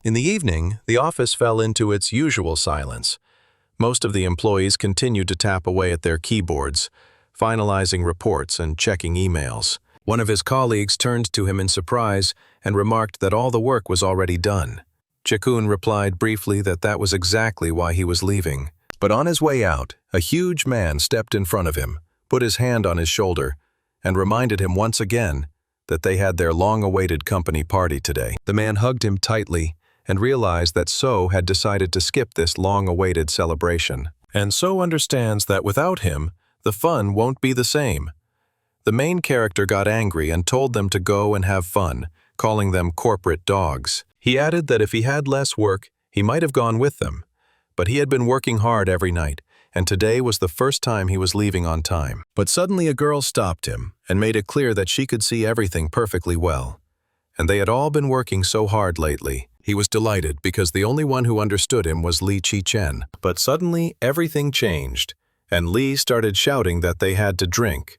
In the evening, the office fell into its usual silence. Most of the employees continued to tap away at their keyboards, finalizing reports and checking emails. One of his colleagues turned to him in surprise and remarked that all the work was already done. Chikun replied briefly that that was exactly why he was leaving. But on his way out, a huge man stepped in front of him, put his hand on his shoulder, and reminded him once again that they had their long-awaited company party today. The man hugged him tightly and realized that So had decided to skip this long-awaited celebration. And So understands that without him, the fun won't be the same. The main character got angry and told them to go and have fun, calling them corporate dogs. He added that if he had less work, he might have gone with them. But he had been working hard every night, and today was the first time he was leaving on time. But suddenly a girl stopped him and made it clear that she could see everything perfectly well. And they had all been working so hard lately. He was delighted because the only one who understood him was Li Chi-chen. But suddenly everything changed, and Li started shouting that they had to drink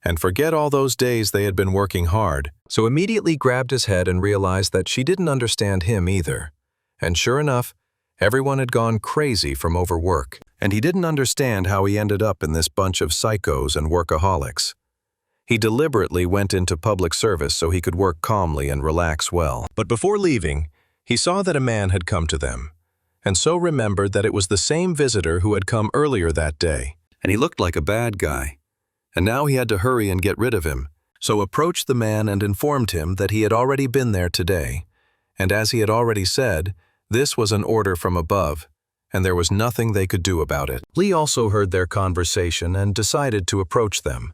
and forget all those days they had been working hard. So immediately grabbed his head and realized that she didn't understand him either. And sure enough, everyone had gone crazy from overwork, and he didn't understand how he ended up in this bunch of psychos and workaholics. He deliberately went into public service so he could work calmly and relax well. But before leaving, he saw that a man had come to them, and So remembered that it was the same visitor who had come earlier that day, and he looked like a bad guy. And now he had to hurry and get rid of him. So approached the man and informed him that he had already been there today, and as he had already said, this was an order from above, and there was nothing they could do about it. Li also heard their conversation and decided to approach them.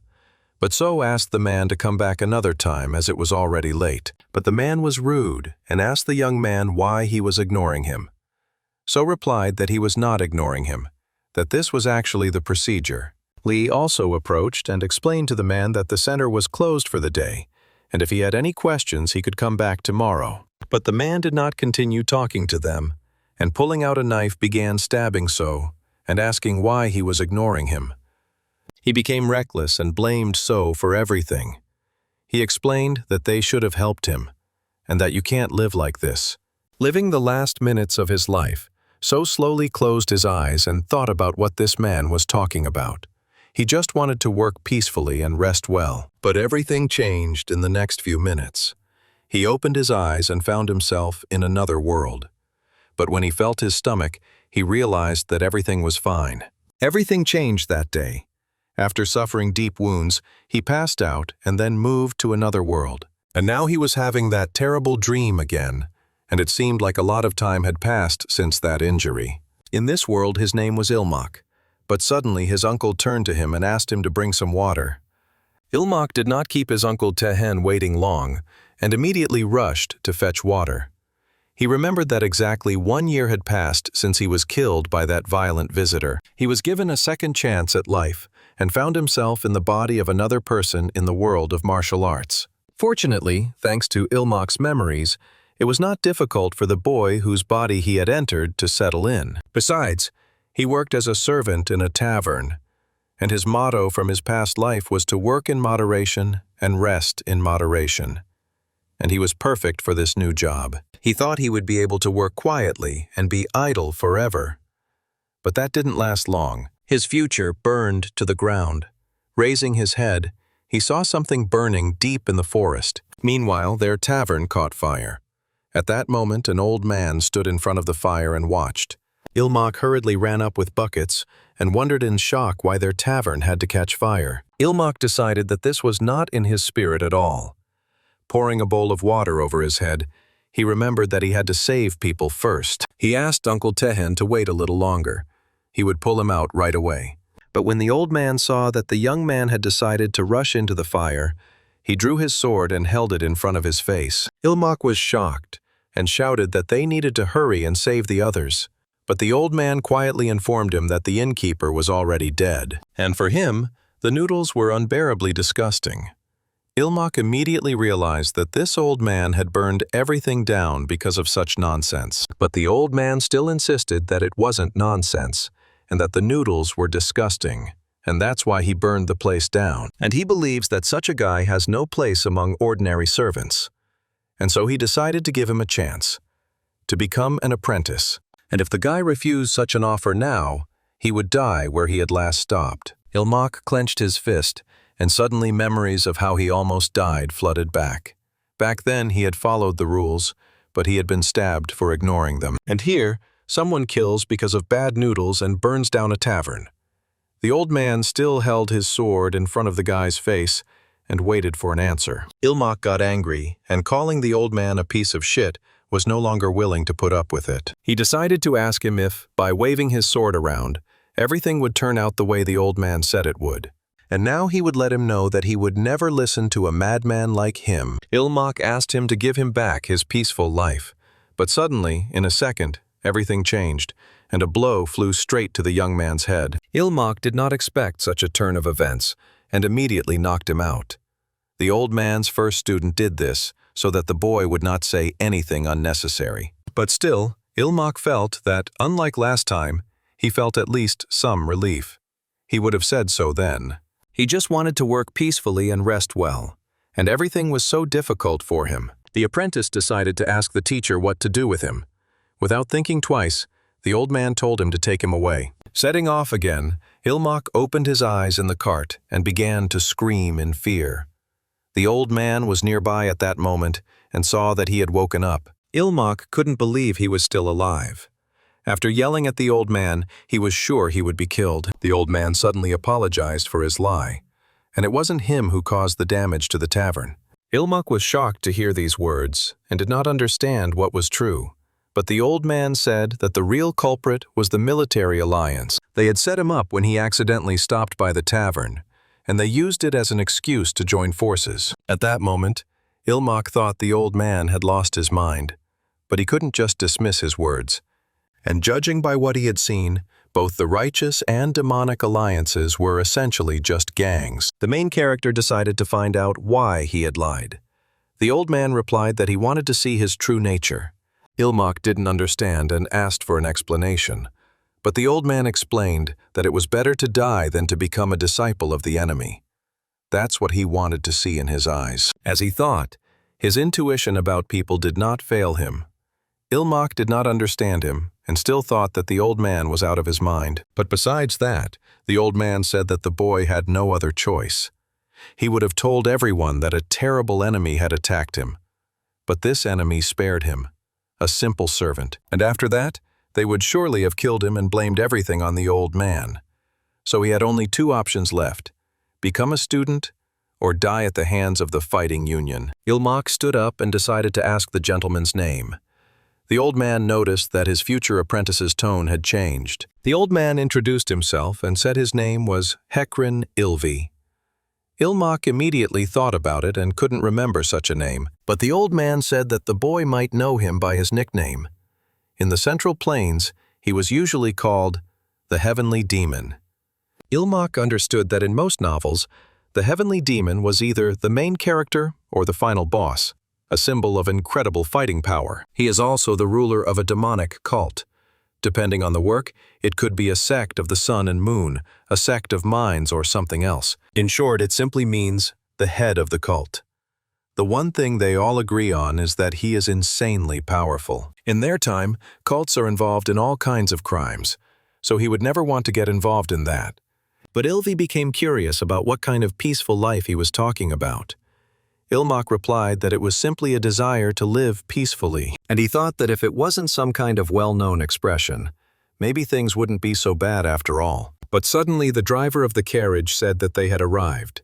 But So asked the man to come back another time as it was already late. But the man was rude and asked the young man why he was ignoring him. So replied that he was not ignoring him, that this was actually the procedure. Li also approached and explained to the man that the center was closed for the day, and if he had any questions he could come back tomorrow. But the man did not continue talking to them, and pulling out a knife began stabbing So and asking why he was ignoring him. He became reckless and blamed So for everything. He explained that they should have helped him, and that you can't live like this. Living the last minutes of his life, So slowly closed his eyes and thought about what this man was talking about. He just wanted to work peacefully and rest well. But everything changed in the next few minutes. He opened his eyes and found himself in another world. But when he felt his stomach, he realized that everything was fine. Everything changed that day. After suffering deep wounds, he passed out and then moved to another world. And now he was having that terrible dream again, and it seemed like a lot of time had passed since that injury. In this world, his name was Ilmak. But suddenly his uncle turned to him and asked him to bring some water. Ilmak did not keep his uncle Tehen waiting long, and immediately rushed to fetch water. He remembered that exactly 1 year had passed since he was killed by that violent visitor. He was given a second chance at life, and found himself in the body of another person in the world of martial arts. Fortunately, thanks to Ilmak's memories, it was not difficult for the boy whose body he had entered to settle in. Besides, he worked as a servant in a tavern, and his motto from his past life was to work in moderation and rest in moderation. And he was perfect for this new job. He thought he would be able to work quietly and be idle forever. But that didn't last long. His future burned to the ground. Raising his head, he saw something burning deep in the forest. Meanwhile, their tavern caught fire. At that moment, an old man stood in front of the fire and watched. Ilmak hurriedly ran up with buckets and wondered in shock why their tavern had to catch fire. Ilmak decided that this was not in his spirit at all. Pouring a bowl of water over his head, he remembered that he had to save people first. He asked Uncle Tehen to wait a little longer. He would pull him out right away. But when the old man saw that the young man had decided to rush into the fire, he drew his sword and held it in front of his face. Ilmak was shocked and shouted that they needed to hurry and save the others. But the old man quietly informed him that the innkeeper was already dead. And for him, the noodles were unbearably disgusting. Ilmak immediately realized that this old man had burned everything down because of such nonsense. But the old man still insisted that it wasn't nonsense, and that the noodles were disgusting, and that's why he burned the place down. And he believes that such a guy has no place among ordinary servants. And so he decided to give him a chance. to become an apprentice. And if the guy refused such an offer now, he would die where he had last stopped. Ilmak clenched his fist, and suddenly memories of how he almost died flooded back. Back then he had followed the rules, but he had been stabbed for ignoring them. And here, someone kills because of bad noodles and burns down a tavern. The old man still held his sword in front of the guy's face and waited for an answer. Ilmak got angry, and calling the old man a piece of shit, was no longer willing to put up with it. He decided to ask him if, by waving his sword around, everything would turn out the way the old man said it would. And now he would let him know that he would never listen to a madman like him. Ilmak asked him to give him back his peaceful life. But suddenly, in a second, everything changed, and a blow flew straight to the young man's head. Ilmak did not expect such a turn of events, and immediately knocked him out. The old man's first student did this, so that the boy would not say anything unnecessary. But still, Ilmak felt that, unlike last time, he felt at least some relief. He would have said so then. He just wanted to work peacefully and rest well, and everything was so difficult for him. The apprentice decided to ask the teacher what to do with him. Without thinking twice, the old man told him to take him away. Setting off again, Ilmak opened his eyes in the cart and began to scream in fear. The old man was nearby at that moment and saw that he had woken up. Ilmak couldn't believe he was still alive. After yelling at the old man, he was sure he would be killed. The old man suddenly apologized for his lie, and it wasn't him who caused the damage to the tavern. Ilmak was shocked to hear these words and did not understand what was true. But the old man said that the real culprit was the military alliance. They had set him up when he accidentally stopped by the tavern, and they used it as an excuse to join forces. At that moment, Ilmak thought the old man had lost his mind, but he couldn't just dismiss his words. And judging by what he had seen, both the righteous and demonic alliances were essentially just gangs. The main character decided to find out why he had lied. The old man replied that he wanted to see his true nature. Ilmak didn't understand and asked for an explanation. But the old man explained that it was better to die than to become a disciple of the enemy. That's what he wanted to see in his eyes. As he thought, his intuition about people did not fail him. Ilmak did not understand him and still thought that the old man was out of his mind. But besides that, the old man said that the boy had no other choice. He would have told everyone that a terrible enemy had attacked him. But this enemy spared him, a simple servant. And after that, they would surely have killed him and blamed everything on the old man. So he had only two options left: become a student or die at the hands of the fighting union. Ilmak stood up and decided to ask the gentleman's name. The old man noticed that his future apprentice's tone had changed. The old man introduced himself and said his name was Hekrin Ilvi. Ilmak immediately thought about it and couldn't remember such a name, but the old man said that the boy might know him by his nickname. In the Central Plains, he was usually called the Heavenly Demon. Ilmak understood that in most novels, the Heavenly Demon was either the main character or the final boss, a symbol of incredible fighting power. He is also the ruler of a demonic cult. Depending on the work, it could be a sect of the sun and moon, a sect of mines, or something else. In short, it simply means the head of the cult. The one thing they all agree on is that he is insanely powerful. In their time, cults are involved in all kinds of crimes, so he would never want to get involved in that. But Ilvi became curious about what kind of peaceful life he was talking about. Ilmak replied that it was simply a desire to live peacefully, and he thought that if it wasn't some kind of well-known expression, maybe things wouldn't be so bad after all. But suddenly the driver of the carriage said that they had arrived,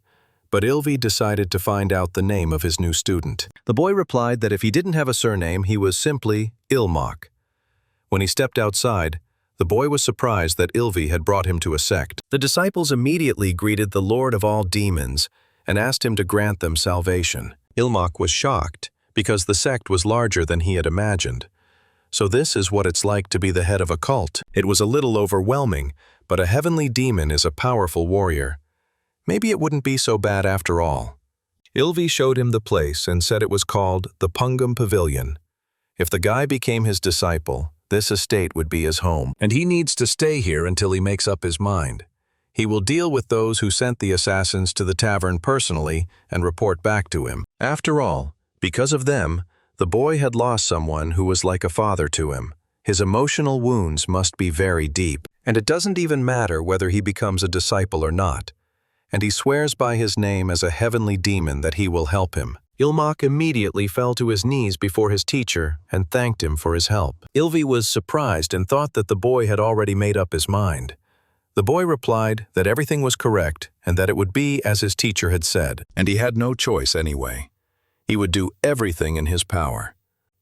but Ilvi decided to find out the name of his new student. The boy replied that if he didn't have a surname, he was simply Ilmak. When he stepped outside, the boy was surprised that Ilvi had brought him to a sect. The disciples immediately greeted the Lord of all demons and asked him to grant them salvation. Ilmak was shocked, because the sect was larger than he had imagined. So this is what it's like to be the head of a cult. It was a little overwhelming, but a heavenly demon is a powerful warrior. Maybe it wouldn't be so bad after all. Ilvi showed him the place and said it was called the Pungam Pavilion. If the guy became his disciple, this estate would be his home, and he needs to stay here until he makes up his mind. He will deal with those who sent the assassins to the tavern personally and report back to him. After all, because of them, The boy had lost someone who was like a father to him. His emotional wounds must be very deep, and it doesn't even matter whether he becomes a disciple or not. And he swears by his name as a heavenly demon that he will help him. Ilmak immediately fell to his knees before his teacher and thanked him for his help. Ilvi was surprised and thought that the boy had already made up his mind. The boy replied that everything was correct and that it would be as his teacher had said, and he had no choice anyway. He would do everything in his power.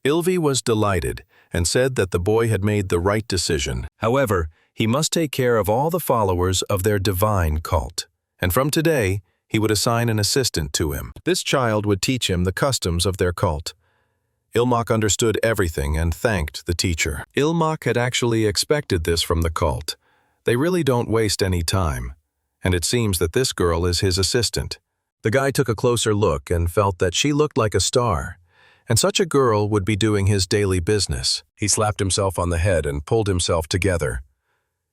Ilvi was delighted and said that the boy had made the right decision. However, he must take care of all the followers of their divine cult, and from today, he would assign an assistant to him. This child would teach him the customs of their cult. Ilmak understood everything and thanked the teacher. Ilmak had actually expected this from the cult. They really don't waste any time, and it seems that this girl is his assistant. The guy took a closer look and felt that she looked like a star, and such a girl would be doing his daily business. He slapped himself on the head and pulled himself together.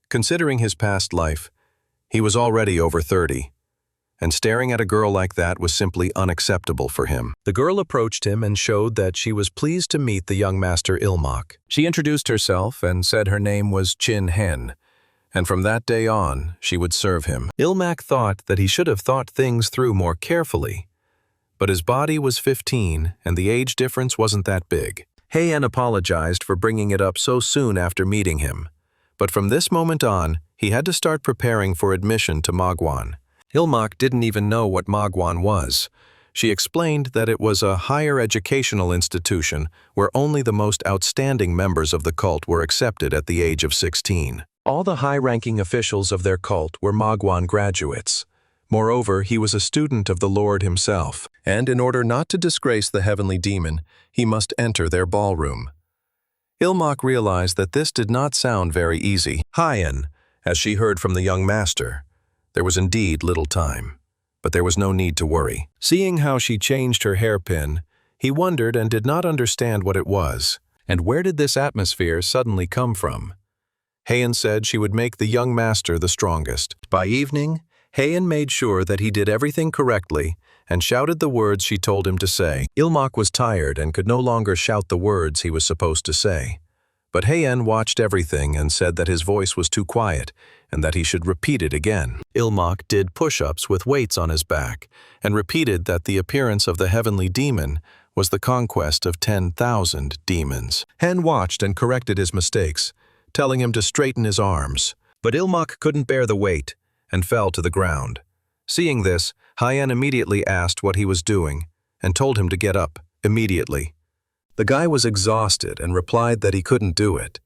Considering his past life, he was already over 30. And staring at a girl like that was simply unacceptable for him. The girl approached him and showed that she was pleased to meet the young master Ilmak. She introduced herself and said her name was Chin Hen, and from that day on, she would serve him. Ilmak thought that he should have thought things through more carefully, but his body was 15 and the age difference wasn't that big. Heian apologized for bringing it up so soon after meeting him, but from this moment on, he had to start preparing for admission to Magwan. Ilmak didn't even know what Magwan was. She explained that it was a higher educational institution where only the most outstanding members of the cult were accepted at the age of 16. All the high-ranking officials of their cult were Magwan graduates. Moreover, he was a student of the Lord himself, and in order not to disgrace the heavenly demon, he must enter their ballroom. Ilmak realized that this did not sound very easy. Heian, as she heard from the young master, there was indeed little time, but there was no need to worry. Seeing how she changed her hairpin, he wondered and did not understand what it was, and where did this atmosphere suddenly come from? Heian said she would make the young master the strongest. By evening, Heian made sure that he did everything correctly and shouted the words she told him to say. Ilmak was tired and could no longer shout the words he was supposed to say. But Heian watched everything and said that his voice was too quiet and that he should repeat it again. Ilmak did push-ups with weights on his back and repeated that the appearance of the heavenly demon was the conquest of 10,000 demons. Hen watched and corrected his mistakes, telling him to straighten his arms. But Ilmak couldn't bear the weight and fell to the ground. Seeing this, Heian immediately asked what he was doing and told him to get up immediately. The guy was exhausted and replied that he couldn't do it.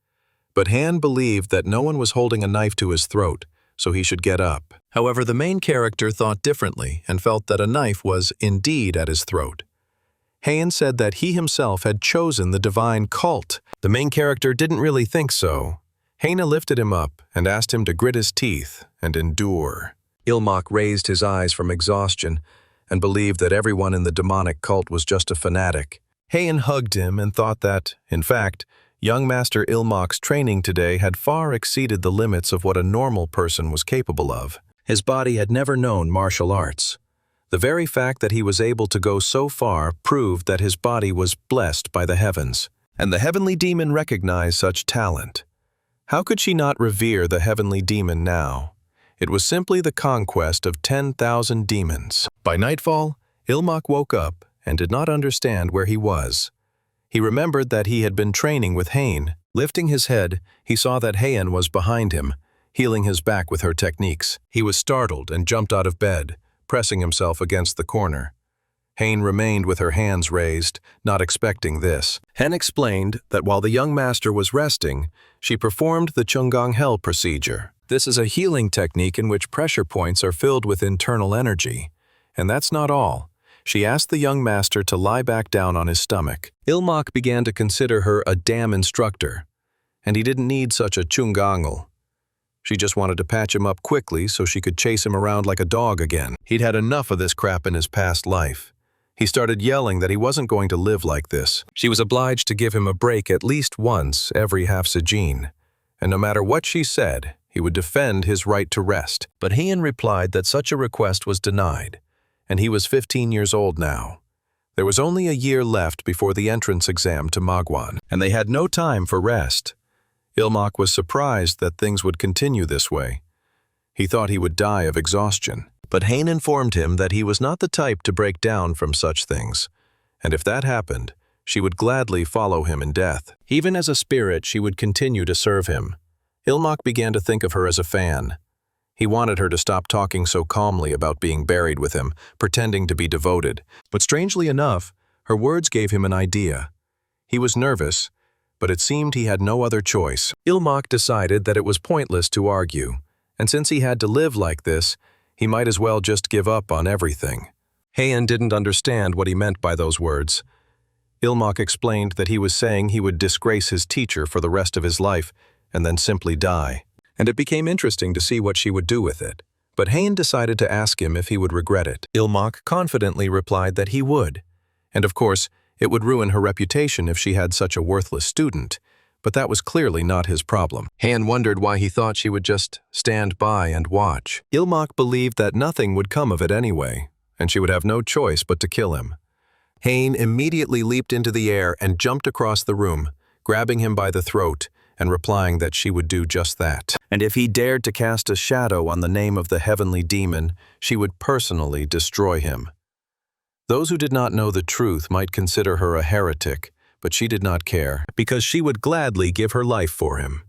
But Han believed that no one was holding a knife to his throat, so he should get up. However, the main character thought differently and felt that a knife was indeed at his throat. Han said that he himself had chosen the divine cult. The main character didn't really think so. Haina lifted him up and asked him to grit his teeth and endure. Ilmak raised his eyes from exhaustion and believed that everyone in the demonic cult was just a fanatic. Heian hugged him and thought that, in fact, young Master Ilmak's training today had far exceeded the limits of what a normal person was capable of. His body had never known martial arts. The very fact that he was able to go so far proved that his body was blessed by the heavens, and the heavenly demon recognized such talent. How could she not revere the heavenly demon now? It was simply the conquest of 10,000 demons. By nightfall, Ilmak woke up and did not understand where he was. He remembered that he had been training with Hain. Lifting his head, he saw that Heian was behind him, healing his back with her techniques. He was startled and jumped out of bed, pressing himself against the corner. Hain remained with her hands raised, not expecting this. Hen explained that while the young master was resting, she performed the Chunggang Hell procedure. This is a healing technique in which pressure points are filled with internal energy. And that's not all. She asked the young master to lie back down on his stomach. Ilmak began to consider her a damn instructor, and he didn't need such a chungangel. She just wanted to patch him up quickly so she could chase him around like a dog again. He'd had enough of this crap in his past life. He started yelling that he wasn't going to live like this. She was obliged to give him a break at least once every half sajin, and no matter what she said, he would defend his right to rest. But Heian replied that such a request was denied, and he was 15 years old now. There was only a year left before the entrance exam to Manhwa, and they had no time for rest. Ilmak was surprised that things would continue this way. He thought he would die of exhaustion. But Hain informed him that he was not the type to break down from such things, and if that happened, she would gladly follow him in death. Even as a spirit, she would continue to serve him. Ilmak began to think of her as a fan. He wanted her to stop talking so calmly about being buried with him, pretending to be devoted. But strangely enough, her words gave him an idea. He was nervous, but it seemed he had no other choice. Ilmak decided that it was pointless to argue, and since he had to live like this, he might as well just give up on everything. Hain didn't understand what he meant by those words. Ilmak explained that he was saying he would disgrace his teacher for the rest of his life and then simply die. And it became interesting to see what she would do with it. But Hain decided to ask him if he would regret it. Ilmak confidently replied that he would. And of course, it would ruin her reputation if she had such a worthless student. But that was clearly not his problem. Hain wondered why he thought she would just stand by and watch. Ilmak believed that nothing would come of it anyway, and she would have no choice but to kill him. Hain immediately leaped into the air and jumped across the room, grabbing him by the throat and replying that she would do just that. And if he dared to cast a shadow on the name of the heavenly demon, she would personally destroy him. Those who did not know the truth might consider her a heretic, but she did not care, because she would gladly give her life for him.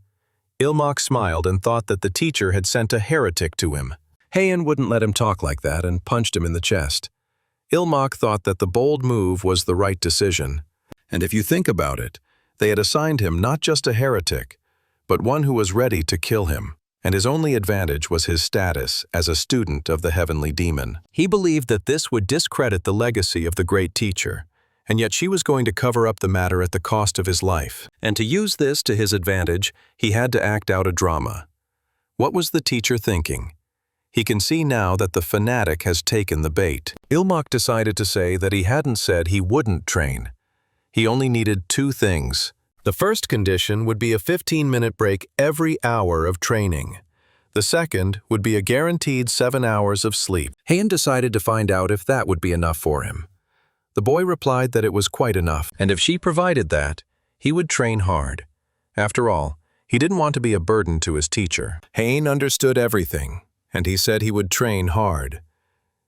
Ilmak smiled and thought that the teacher had sent a heretic to him. Hain wouldn't let him talk like that and punched him in the chest. Ilmak thought that the bold move was the right decision. And if you think about it, they had assigned him not just a heretic, but one who was ready to kill him, and his only advantage was his status as a student of the heavenly demon. He believed that this would discredit the legacy of the great teacher, and yet she was going to cover up the matter at the cost of his life. And to use this to his advantage, he had to act out a drama. What was the teacher thinking? He can see now that the fanatic has taken the bait. Ilmak decided to say that he hadn't said he wouldn't train. He only needed two things. The first condition would be a 15-minute break every hour of training. The second would be a guaranteed 7 hours of sleep. Hain decided to find out if that would be enough for him. The boy replied that it was quite enough, and if she provided that, he would train hard. After all, he didn't want to be a burden to his teacher. Hain understood everything, and he said he would train hard,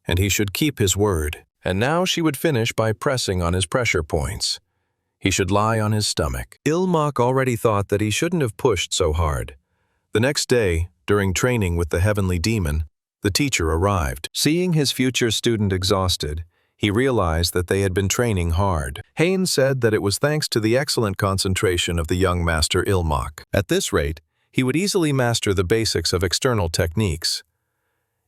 and he should keep his word. And now she would finish by pressing on his pressure points. He should lie on his stomach. Ilmak already thought that he shouldn't have pushed so hard. The next day, during training with the heavenly demon, the teacher arrived. Seeing his future student exhausted, he realized that they had been training hard. Hain said that it was thanks to the excellent concentration of the young master Ilmak. At this rate, he would easily master the basics of external techniques.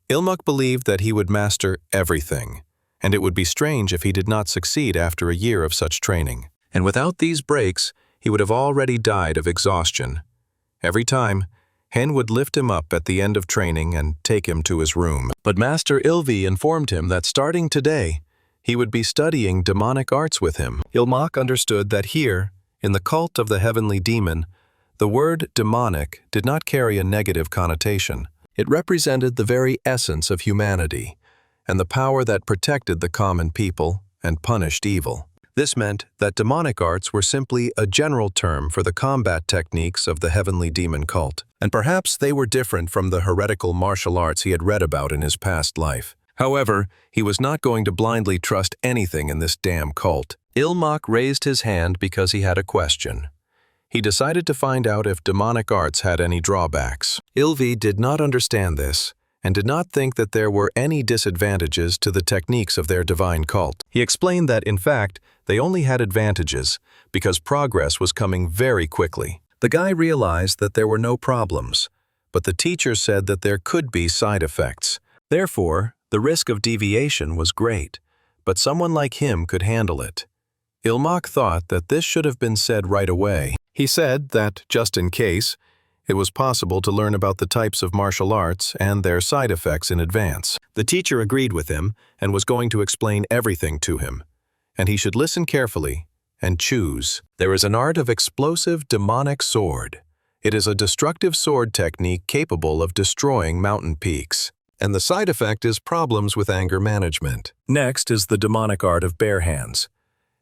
Ilmak believed that he would master everything, and it would be strange if he did not succeed after a year of such training. And without these breaks, he would have already died of exhaustion. Every time, Hain would lift him up at the end of training and take him to his room. But Master Ilvi informed him that starting today, he would be studying demonic arts with him. Ilmak understood that here, in the cult of the heavenly demon, the word demonic did not carry a negative connotation. It represented the very essence of humanity, and the power that protected the common people and punished evil. This meant that demonic arts were simply a general term for the combat techniques of the heavenly demon cult, and perhaps they were different from the heretical martial arts he had read about in his past life. However, he was not going to blindly trust anything in this damn cult. Ilmak raised his hand because he had a question. He decided to find out if demonic arts had any drawbacks. Ilvi did not understand this, and did not think that there were any disadvantages to the techniques of their divine cult. He explained that, in fact, they only had advantages, because progress was coming very quickly. The guy realized that there were no problems, but the teacher said that there could be side effects. Therefore, the risk of deviation was great, but someone like him could handle it. Ilmak thought that this should have been said right away. He said that, just in case, it was possible to learn about the types of martial arts and their side effects in advance. The teacher agreed with him and was going to explain everything to him, and he should listen carefully and choose. There is an art of explosive demonic sword. It is a destructive sword technique capable of destroying mountain peaks. and the side effect is problems with anger management. Next is the demonic art of bare hands.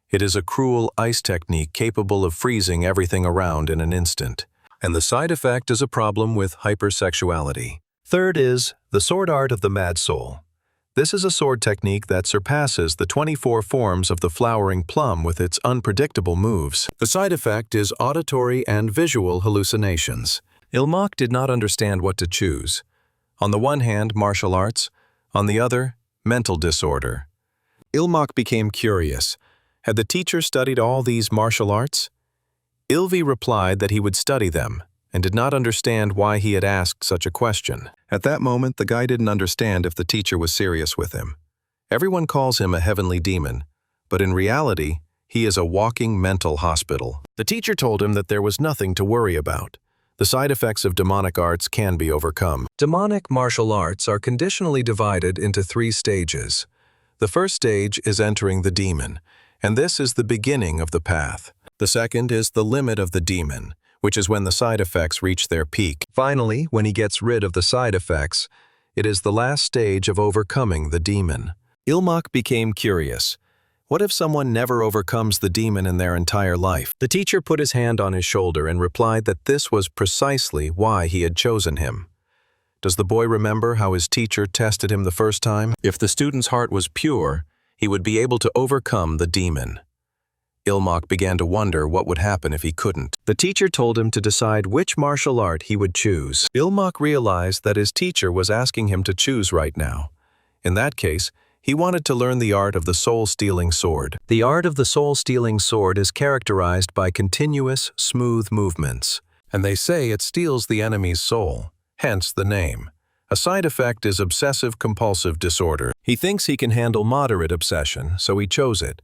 It is a cruel ice technique capable of freezing everything around in an instant, and the side effect is a problem with hypersexuality. Third is the sword art of the mad soul. This is a sword technique that surpasses the 24 forms of the flowering plum with its unpredictable moves. The side effect is auditory and visual hallucinations. Ilmak did not understand what to choose. On the one hand, martial arts, on the other, mental disorder. Ilmak became curious. Had the teacher studied all these martial arts? Ilvi replied that he would study them, and did not understand why he had asked such a question. At that moment, the guy didn't understand if the teacher was serious with him. Everyone calls him a heavenly demon, but in reality, he is a walking mental hospital. The teacher told him that there was nothing to worry about. The side effects of demonic arts can be overcome. Demonic martial arts are conditionally divided into 3 stages. The first stage is entering the demon, and this is the beginning of the path. The second is the limit of the demon, which is when the side effects reach their peak. Finally, when he gets rid of the side effects, it is the last stage of overcoming the demon. Ilmak became curious. What if someone never overcomes the demon in their entire life? The teacher put his hand on his shoulder and replied that this was precisely why he had chosen him. Does the boy remember how his teacher tested him the first time? If the student's heart was pure, he would be able to overcome the demon. Ilmak began to wonder what would happen if he couldn't. The teacher told him to decide which martial art he would choose. Ilmak realized that his teacher was asking him to choose right now. In that case, he wanted to learn the art of the soul-stealing sword. The art of the soul-stealing sword is characterized by continuous, smooth movements, and they say it steals the enemy's soul, hence the name. A side effect is obsessive-compulsive disorder. He thinks he can handle moderate obsession, so he chose it.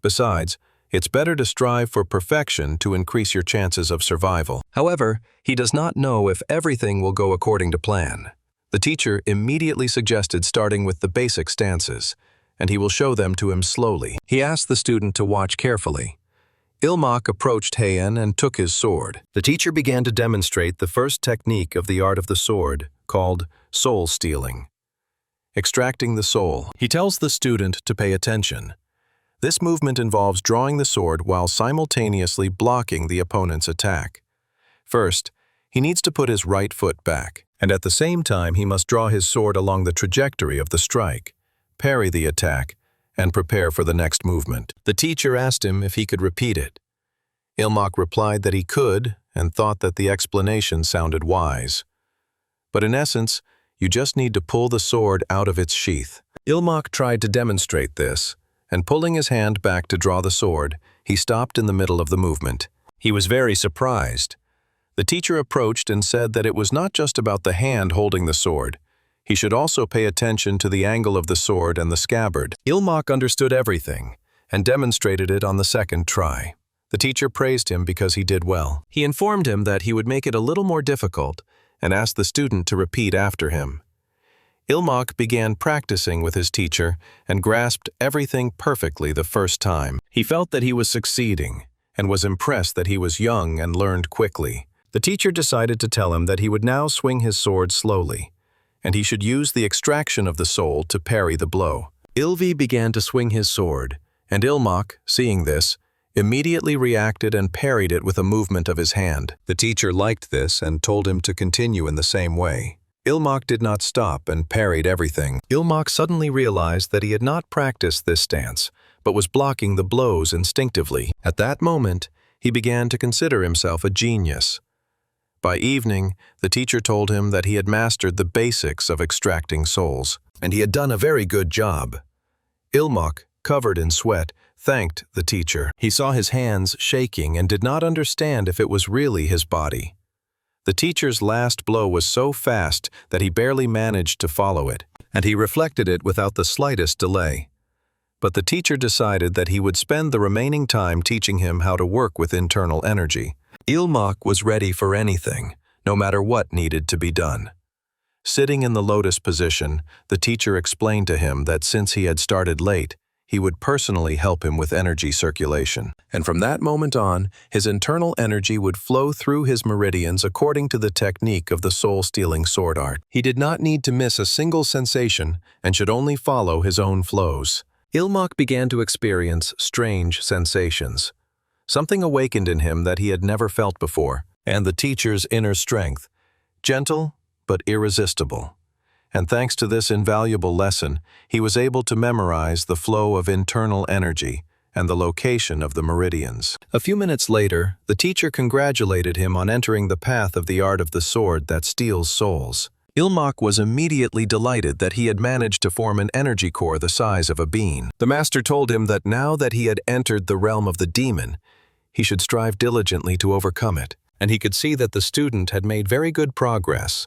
Besides, it's better to strive for perfection to increase your chances of survival. However, he does not know if everything will go according to plan. The teacher immediately suggested starting with the basic stances, and he will show them to him slowly. He asked the student to watch carefully. Ilmak approached Heian and took his sword. The teacher began to demonstrate the first technique of the art of the sword, called soul stealing. Extracting the soul. He tells the student to pay attention. This movement involves drawing the sword while simultaneously blocking the opponent's attack. First, he needs to put his right foot back, and at the same time he must draw his sword along the trajectory of the strike, parry the attack, and prepare for the next movement. The teacher asked him if he could repeat it. Ilmak replied that he could and thought that the explanation sounded wise. But in essence, you just need to pull the sword out of its sheath. Ilmak tried to demonstrate this, and pulling his hand back to draw the sword, he stopped in the middle of the movement. He was very surprised. The teacher approached and said that it was not just about the hand holding the sword. He should also pay attention to the angle of the sword and the scabbard. Ilmak understood everything and demonstrated it on the second try. The teacher praised him because he did well. He informed him that he would make it a little more difficult and asked the student to repeat after him. Ilmak began practicing with his teacher and grasped everything perfectly the first time. He felt that he was succeeding and was impressed that he was young and learned quickly. The teacher decided to tell him that he would now swing his sword slowly, and he should use the extraction of the soul to parry the blow. Ilvi began to swing his sword, and Ilmak, seeing this, immediately reacted and parried it with a movement of his hand. The teacher liked this and told him to continue in the same way. Ilmak did not stop and parried everything. Ilmak suddenly realized that he had not practiced this stance, but was blocking the blows instinctively. At that moment, he began to consider himself a genius. By evening, the teacher told him that he had mastered the basics of extracting souls, and he had done a very good job. Ilmak, covered in sweat, thanked the teacher. He saw his hands shaking and did not understand if it was really his body. The teacher's last blow was so fast that he barely managed to follow it, and he reflected it without the slightest delay. But the teacher decided that he would spend the remaining time teaching him how to work with internal energy. Ilmak was ready for anything, no matter what needed to be done. Sitting in the lotus position, the teacher explained to him that since he had started late, he would personally help him with energy circulation. And from that moment on, his internal energy would flow through his meridians according to the technique of the soul-stealing sword art. He did not need to miss a single sensation and should only follow his own flows. Ilmak began to experience strange sensations. Something awakened in him that he had never felt before, and the teacher's inner strength, gentle but irresistible. And thanks to this invaluable lesson, he was able to memorize the flow of internal energy and the location of the meridians. A few minutes later, the teacher congratulated him on entering the path of the art of the sword that steals souls. Ilmak was immediately delighted that he had managed to form an energy core the size of a bean. The master told him that now that he had entered the realm of the demon, he should strive diligently to overcome it, and he could see that the student had made very good progress.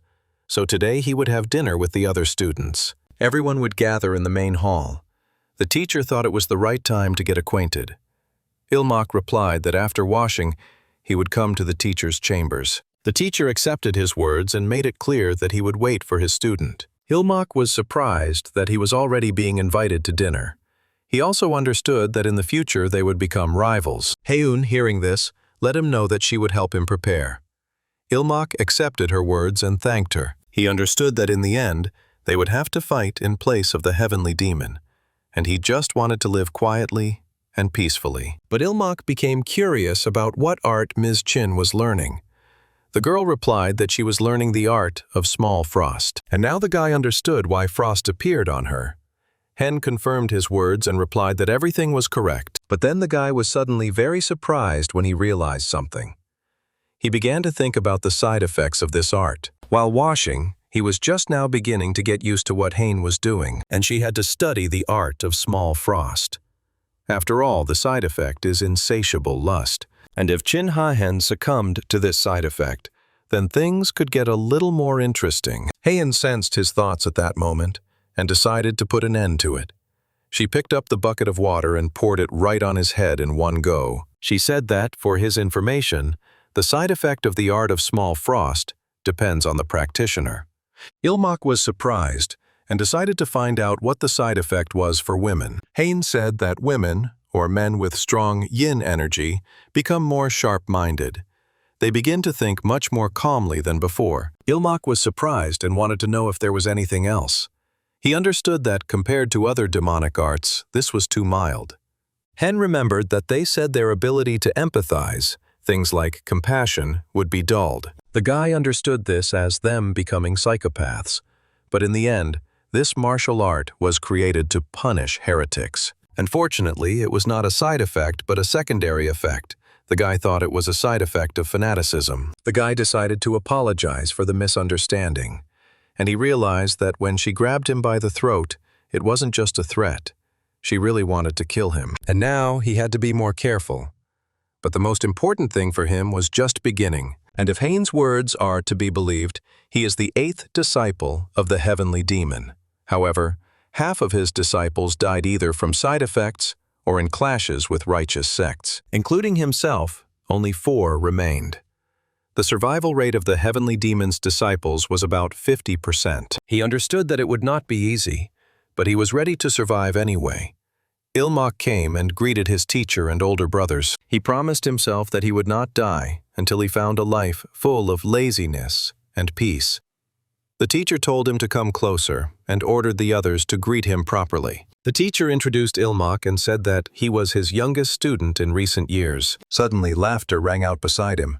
So today he would have dinner with the other students. Everyone would gather in the main hall. The teacher thought it was the right time to get acquainted. Ilmak replied that after washing, he would come to the teacher's chambers. The teacher accepted his words and made it clear that he would wait for his student. Ilmak was surprised that he was already being invited to dinner. He also understood that in the future they would become rivals. Heun, hearing this, let him know that she would help him prepare. Ilmak accepted her words and thanked her. He understood that in the end, they would have to fight in place of the heavenly demon, and he just wanted to live quietly and peacefully. But Ilmak became curious about what art Ms. Chin was learning. The girl replied that she was learning the art of small frost, and now the guy understood why frost appeared on her. Hen confirmed his words and replied that everything was correct, but then the guy was suddenly very surprised when he realized something. He began to think about the side effects of this art. While washing, he was just now beginning to get used to what Hain was doing, and she had to study the art of small frost. After all, the side effect is insatiable lust, and if Chin Ha-hen succumbed to this side effect, then things could get a little more interesting. Hain sensed his thoughts at that moment and decided to put an end to it. She picked up the bucket of water and poured it right on his head in one go. She said that, for his information, the side effect of the art of small frost depends on the practitioner. Ilmak was surprised and decided to find out what the side effect was for women. Hain said that women, or men with strong yin energy, become more sharp-minded. They begin to think much more calmly than before. Ilmak was surprised and wanted to know if there was anything else. He understood that, compared to other demonic arts, this was too mild. Hen remembered that they said their ability to empathize, things like compassion, would be dulled. The guy understood this as them becoming psychopaths. But in the end, this martial art was created to punish heretics. Unfortunately, it was not a side effect but a secondary effect. The guy thought it was a side effect of fanaticism. The guy decided to apologize for the misunderstanding. And he realized that when she grabbed him by the throat, it wasn't just a threat. She really wanted to kill him. And now he had to be more careful. But the most important thing for him was just beginning. And if Hain's words are to be believed, he is the 8th disciple of the heavenly demon. However, half of his disciples died either from side effects or in clashes with righteous sects. Including himself, only 4 remained. The survival rate of the heavenly demon's disciples was about 50%. He understood that it would not be easy, but he was ready to survive anyway. Ilmak came and greeted his teacher and older brothers. He promised himself that he would not die until he found a life full of laziness and peace. The teacher told him to come closer and ordered the others to greet him properly. The teacher introduced Ilmak and said that he was his youngest student in recent years. Suddenly, laughter rang out beside him.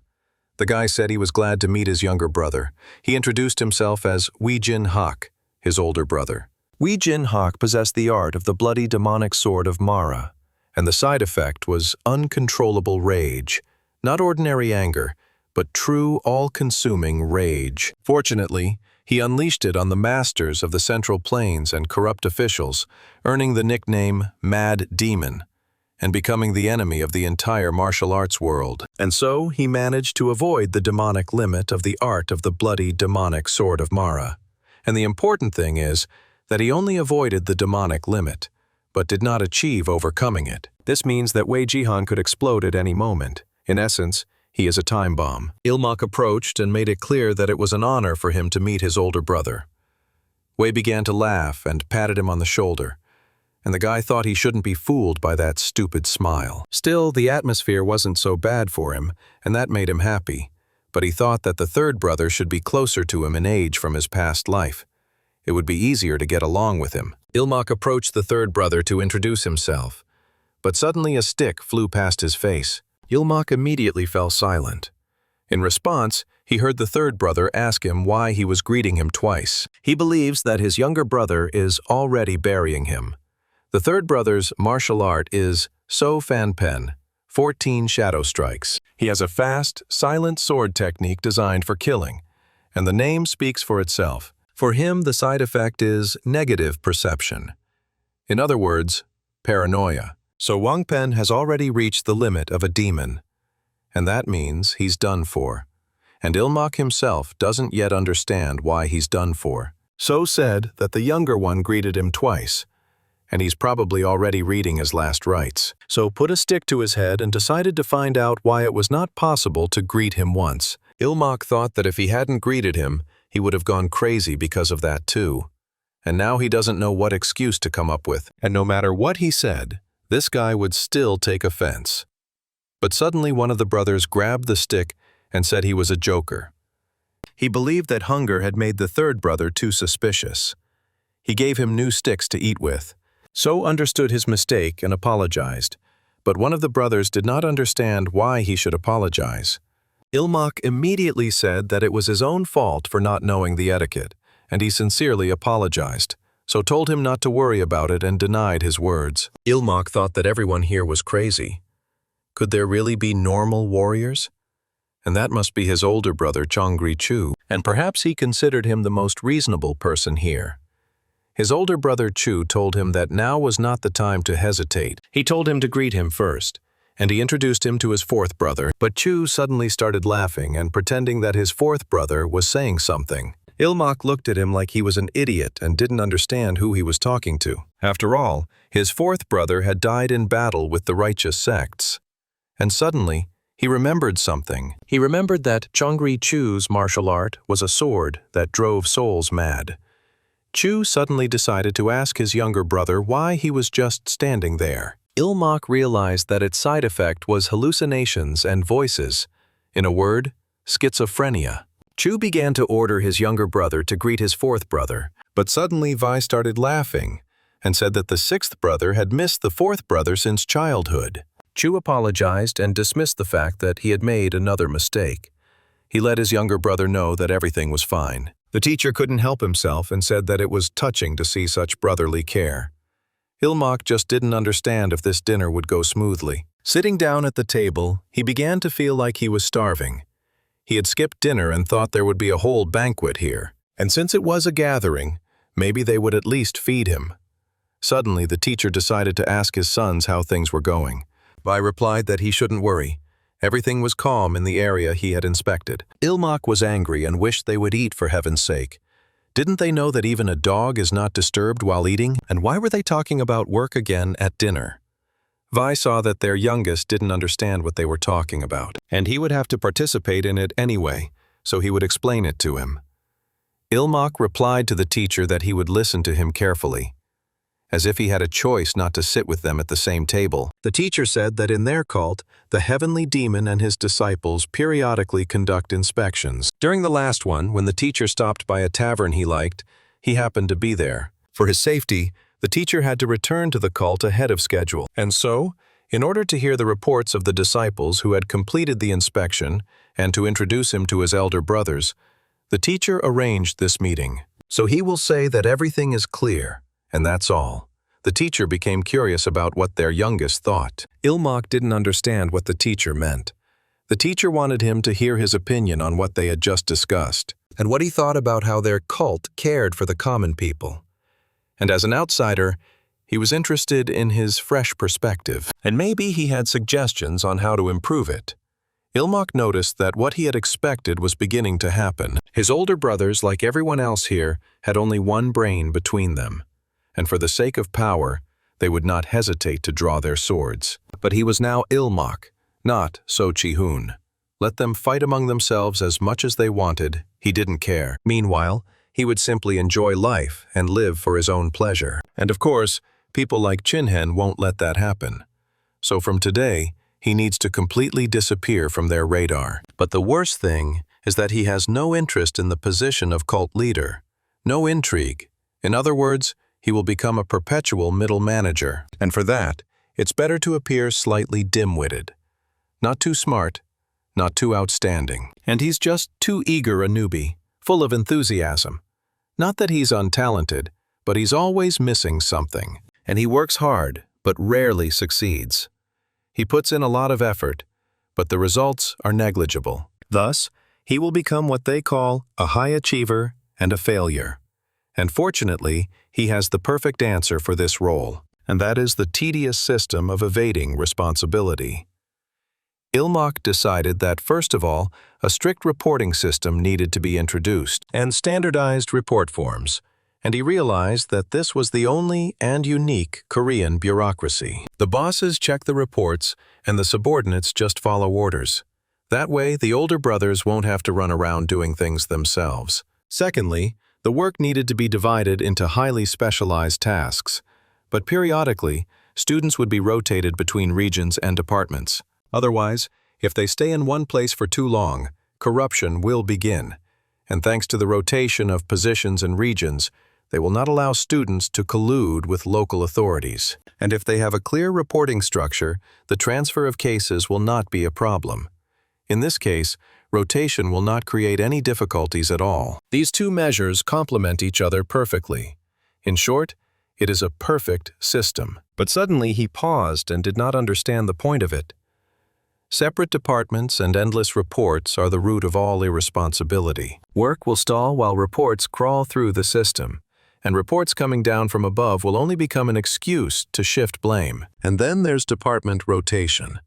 The guy said he was glad to meet his younger brother. He introduced himself as Wee Jin Hak, his older brother. Wee Jin Hak possessed the art of the bloody demonic sword of Mara, and the side effect was uncontrollable rage. Not ordinary anger, but true all-consuming rage. Fortunately, he unleashed it on the masters of the Central Plains and corrupt officials, earning the nickname Mad Demon, and becoming the enemy of the entire martial arts world. And so he managed to avoid the demonic limit of the art of the bloody demonic sword of Mara. And the important thing is that he only avoided the demonic limit, but did not achieve overcoming it. This means that Wei Jihan could explode at any moment. In essence, he is a time bomb. Ilmak approached and made it clear that it was an honor for him to meet his older brother. Wei began to laugh and patted him on the shoulder. and the guy thought he shouldn't be fooled by that stupid smile. Still, the atmosphere wasn't so bad for him, and that made him happy. But he thought that the third brother should be closer to him in age from his past life. It would be easier to get along with him. Ilmak approached the third brother to introduce himself. But suddenly a stick flew past his face. Ilmak immediately fell silent. In response, he heard the third brother ask him why he was greeting him twice. He believes that his younger brother is already burying him. The third brother's martial art is So Fan Pen, 14 shadow strikes. He has a fast, silent sword technique designed for killing, and the name speaks for itself. For him, the side effect is negative perception. In other words, paranoia. So Wang Pen has already reached the limit of a demon, and that means he's done for. And Ilmak himself doesn't yet understand why he's done for. So said that the younger one greeted him twice, and he's probably already reading his last rites. So put a stick to his head and decided to find out why it was not possible to greet him once. Ilmak thought that if he hadn't greeted him, he would have gone crazy because of that too. And now he doesn't know what excuse to come up with. And no matter what he said, this guy would still take offense. But suddenly one of the brothers grabbed the stick and said he was a joker. He believed that hunger had made the third brother too suspicious. He gave him new sticks to eat with. So understood his mistake and apologized. But one of the brothers did not understand why he should apologize. Ilmak immediately said that it was his own fault for not knowing the etiquette, and he sincerely apologized, so told him not to worry about it and denied his words. Ilmak thought that everyone here was crazy. Could there really be normal warriors? And that must be his older brother Chongri Chu, and perhaps he considered him the most reasonable person here. His older brother Chu told him that now was not the time to hesitate. He told him to greet him first, and he introduced him to his fourth brother, but Chu suddenly started laughing and pretending that his fourth brother was saying something. Ilmak looked at him like he was an idiot and didn't understand who he was talking to. After all, his fourth brother had died in battle with the righteous sects. And suddenly, he remembered something. He remembered that Chongri Chu's martial art was a sword that drove souls mad. Chu suddenly decided to ask his younger brother why he was just standing there. Ilmak realized that its side effect was hallucinations and voices. In a word, schizophrenia. Chu began to order his younger brother to greet his fourth brother, but suddenly Vi started laughing and said that the sixth brother had missed the fourth brother since childhood. Chu apologized and dismissed the fact that he had made another mistake. He let his younger brother know that everything was fine. The teacher couldn't help himself and said that it was touching to see such brotherly care. Ilmak just didn't understand if this dinner would go smoothly. Sitting down at the table, he began to feel like he was starving. He had skipped dinner and thought there would be a whole banquet here. And since it was a gathering, maybe they would at least feed him. Suddenly, the teacher decided to ask his sons how things were going. Vi replied that he shouldn't worry. Everything was calm in the area he had inspected. Ilmak was angry and wished they would eat for heaven's sake. Didn't they know that even a dog is not disturbed while eating? And why were they talking about work again at dinner? Vi saw that their youngest didn't understand what they were talking about, and he would have to participate in it anyway, so he would explain it to him. Ilmak replied to the teacher that he would listen to him carefully, as if he had a choice not to sit with them at the same table. The teacher said that in their cult, the heavenly demon and his disciples periodically conduct inspections. During the last one, when the teacher stopped by a tavern he liked, he happened to be there. For his safety, the teacher had to return to the cult ahead of schedule. And so, in order to hear the reports of the disciples who had completed the inspection and to introduce him to his elder brothers, the teacher arranged this meeting. So he will say that everything is clear, and that's all. The teacher became curious about what their youngest thought. Ilmak didn't understand what the teacher meant. The teacher wanted him to hear his opinion on what they had just discussed, and what he thought about how their cult cared for the common people. And as an outsider, he was interested in his fresh perspective, and maybe he had suggestions on how to improve it. Ilmak noticed that what he had expected was beginning to happen. His older brothers, like everyone else here, had only one brain between them, and for the sake of power, they would not hesitate to draw their swords. But he was now Ilmak, not So Chi-hoon. Let them fight among themselves as much as they wanted, he didn't care. Meanwhile, he would simply enjoy life and live for his own pleasure. And of course, People like Chinhen won't let that happen. So from today, he needs to completely disappear from their radar. But the worst thing is that he has no interest in the position of cult leader. No intrigue. In other words, he will become a perpetual middle manager. And for that, it's better to appear slightly dim-witted. Not too smart, not too outstanding. And he's just too eager a newbie, full of enthusiasm. Not that he's untalented, but he's always missing something. And he works hard, but rarely succeeds. He puts in a lot of effort, but the results are negligible. Thus, he will become what they call a high achiever and a failure. And fortunately, he has the perfect answer for this role, and that is the tedious system of evading responsibility. Ilmok decided that, first of all, a strict reporting system needed to be introduced, and standardized report forms, and he realized that this was the only and unique Korean bureaucracy. The bosses check the reports, and the subordinates just follow orders. That way, the older brothers won't have to run around doing things themselves. Secondly, the work needed to be divided into highly specialized tasks, but periodically, students would be rotated between regions and departments. Otherwise, if they stay in one place for too long, corruption will begin. And thanks to the rotation of positions and regions, they will not allow students to collude with local authorities. And if they have a clear reporting structure, the transfer of cases will not be a problem. In this case, rotation will not create any difficulties at all. These two measures complement each other perfectly. In short, it is a perfect system. But suddenly he paused and did not understand the point of it. Separate departments and endless reports are the root of all irresponsibility. Work will stall while reports crawl through the system, and reports coming down from above will only become an excuse to shift blame. And then there's department rotation.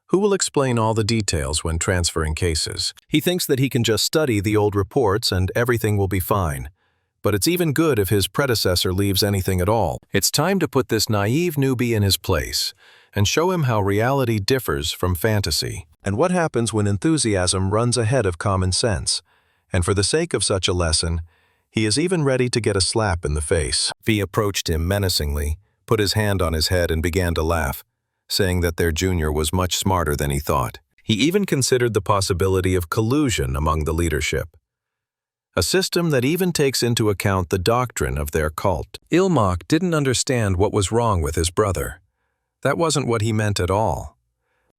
Who will explain all the details when transferring cases? He thinks that he can just study the old reports and everything will be fine. But it's even good if his predecessor leaves anything at all. It's time to put this naive newbie in his place and show him how reality differs from fantasy, and what happens when enthusiasm runs ahead of common sense. And for the sake of such a lesson, he is even ready to get a slap in the face. V approached him menacingly, put his hand on his head and began to laugh, saying that their junior was much smarter than he thought. He even considered the possibility of collusion among the leadership, a system that even takes into account the doctrine of their cult. Ilmok didn't understand what was wrong with his brother. That wasn't what he meant at all.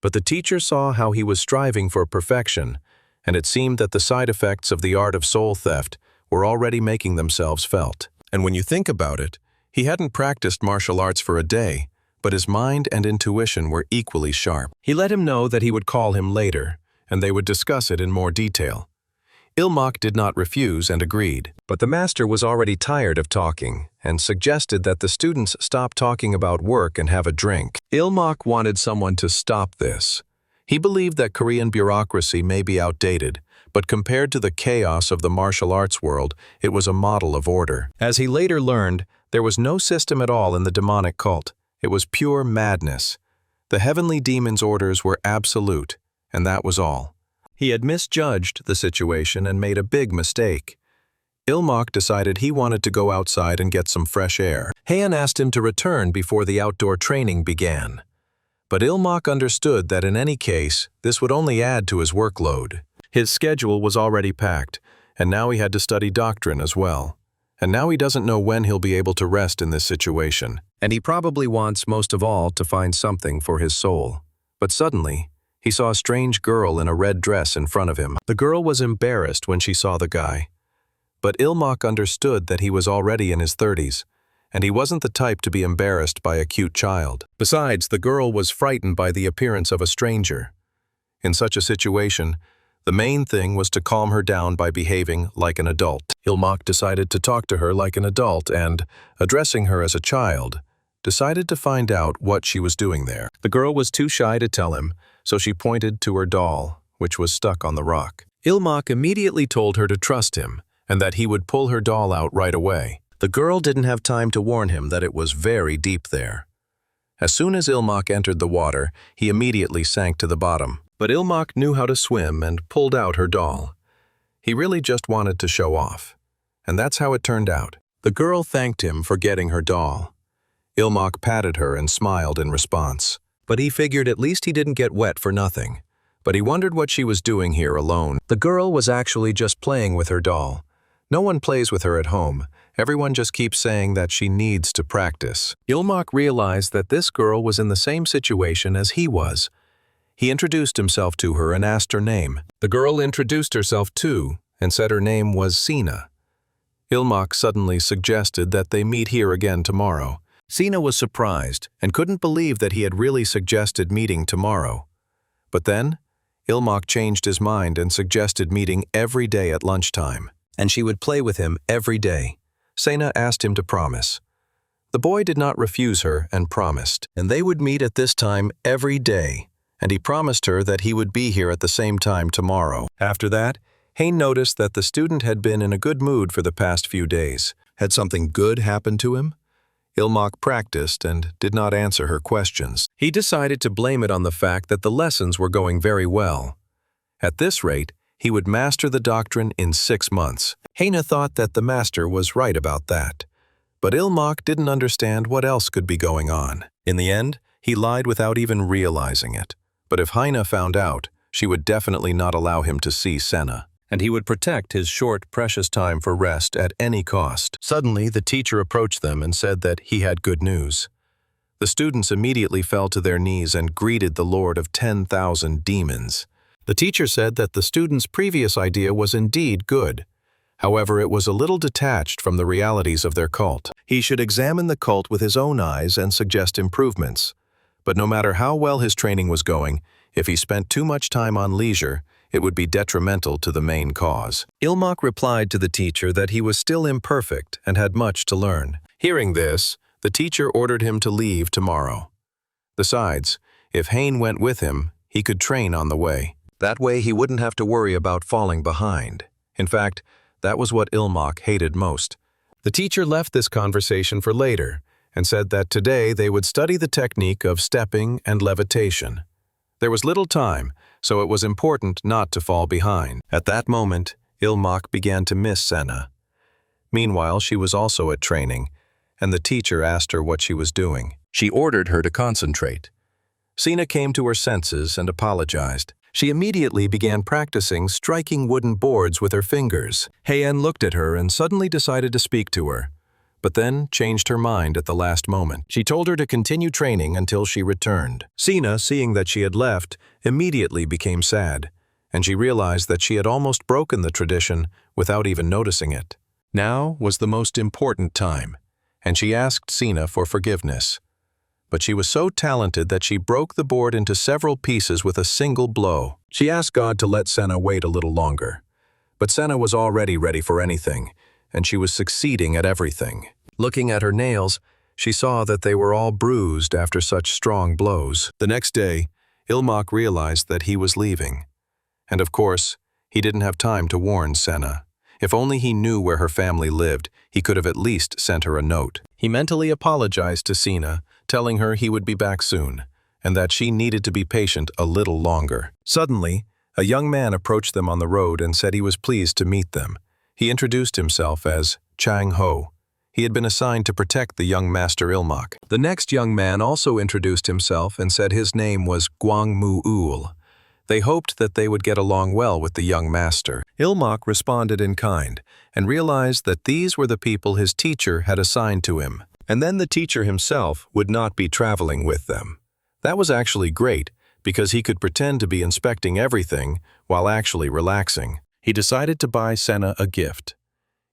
But the teacher saw how he was striving for perfection, and it seemed that the side effects of the art of soul theft were already making themselves felt. And when you think about it, he hadn't practiced martial arts for a day, but his mind and intuition were equally sharp. He let him know that he would call him later, and they would discuss it in more detail. Ilmok did not refuse and agreed, but the master was already tired of talking and suggested that the students stop talking about work and have a drink. Ilmok wanted someone to stop this. He believed that Korean bureaucracy may be outdated, but compared to the chaos of the martial arts world, it was a model of order. As he later learned, there was no system at all in the demonic cult. It was pure madness. The heavenly demon's orders were absolute, and that was all. He had misjudged the situation and made a big mistake. Ilmok decided he wanted to go outside and get some fresh air. Haeun asked him to return before the outdoor training began. But Ilmok understood that in any case, this would only add to his workload. His schedule was already packed, and now he had to study doctrine as well. And now he doesn't know when he'll be able to rest in this situation. And he probably wants most of all to find something for his soul. But suddenly, he saw a strange girl in a red dress in front of him. The girl was embarrassed when she saw the guy. But Ilmok understood that he was already in his 30s, and he wasn't the type to be embarrassed by a cute child. Besides, the girl was frightened by the appearance of a stranger. In such a situation, the main thing was to calm her down by behaving like an adult. Ilmok decided to talk to her like an adult and, addressing her as a child, decided to find out what she was doing there. The girl was too shy to tell him, so she pointed to her doll, which was stuck on the rock. Ilmok immediately told her to trust him, and that he would pull her doll out right away. The girl didn't have time to warn him that it was very deep there. As soon as Ilmok entered the water, he immediately sank to the bottom. But Ilmok knew how to swim and pulled out her doll. He really just wanted to show off. And that's how it turned out. The girl thanked him for getting her doll. Ilmak patted her and smiled in response. But he figured at least he didn't get wet for nothing. But he wondered what she was doing here alone. The girl was actually just playing with her doll. No one plays with her at home. Everyone just keeps saying that she needs to practice. Ilmak realized that this girl was in the same situation as he was. He introduced himself to her and asked her name. The girl introduced herself too and said her name was Sina. Ilmak suddenly suggested that they meet here again tomorrow. Sina was surprised and couldn't believe that he had really suggested meeting tomorrow. But then, Ilmak changed his mind and suggested meeting every day at lunchtime, and she would play with him every day. Sina asked him to promise. The boy did not refuse her and promised, and they would meet at this time every day, and he promised her that he would be here at the same time tomorrow. After that, Hayne noticed that the student had been in a good mood for the past few days. Had something good happened to him? Ilmak practiced and did not answer her questions. He decided to blame it on the fact that the lessons were going very well. At this rate, he would master the doctrine in 6 months. Hayne thought that the master was right about that. But Ilmak didn't understand what else could be going on. In the end, he lied without even realizing it. But if Hayne found out, she would definitely not allow him to see Senna, and he would protect his short, precious time for rest at any cost. Suddenly, the teacher approached them and said that he had good news. The students immediately fell to their knees and greeted the Lord of 10,000 demons. The teacher said that the students' previous idea was indeed good. However, it was a little detached from the realities of their cult. He should examine the cult with his own eyes and suggest improvements. But no matter how well his training was going, if he spent too much time on leisure, it would be detrimental to the main cause. Ilmak replied to the teacher that he was still imperfect and had much to learn. Hearing this, the teacher ordered him to leave tomorrow. Besides, if Hayne went with him, he could train on the way. That way he wouldn't have to worry about falling behind. In fact, that was what Ilmak hated most. The teacher left this conversation for later and said that today they would study the technique of stepping and levitation. There was little time, so it was important not to fall behind. At that moment, Ilmak began to miss Senna. Meanwhile, she was also at training, and the teacher asked her what she was doing. She ordered her to concentrate. Sina came to her senses and apologized. She immediately began practicing striking wooden boards with her fingers. Heian looked at her and suddenly decided to speak to her, but then changed her mind at the last moment. She told her to continue training until she returned. Sina, seeing that she had left, immediately became sad, and she realized that she had almost broken the tradition without even noticing it. Now was the most important time, and she asked Sina for forgiveness. But she was so talented that she broke the board into several pieces with a single blow. She asked God to let Senna wait a little longer. But Senna was already ready for anything, and she was succeeding at everything. Looking at her nails, she saw that they were all bruised after such strong blows. The next day, Ilmak realized that he was leaving. And of course, he didn't have time to warn Senna. If only he knew where her family lived, he could have at least sent her a note. He mentally apologized to Sina, telling her he would be back soon, and that she needed to be patient a little longer. Suddenly, a young man approached them on the road and said he was pleased to meet them. He introduced himself as Chang Ho. He had been assigned to protect the young master Ilmak. The next young man also introduced himself and said his name was Guang Mu Ul. They hoped that they would get along well with the young master. Ilmak responded in kind and realized that these were the people his teacher had assigned to him. And then the teacher himself would not be traveling with them. That was actually great, because he could pretend to be inspecting everything while actually relaxing. He decided to buy Senna a gift.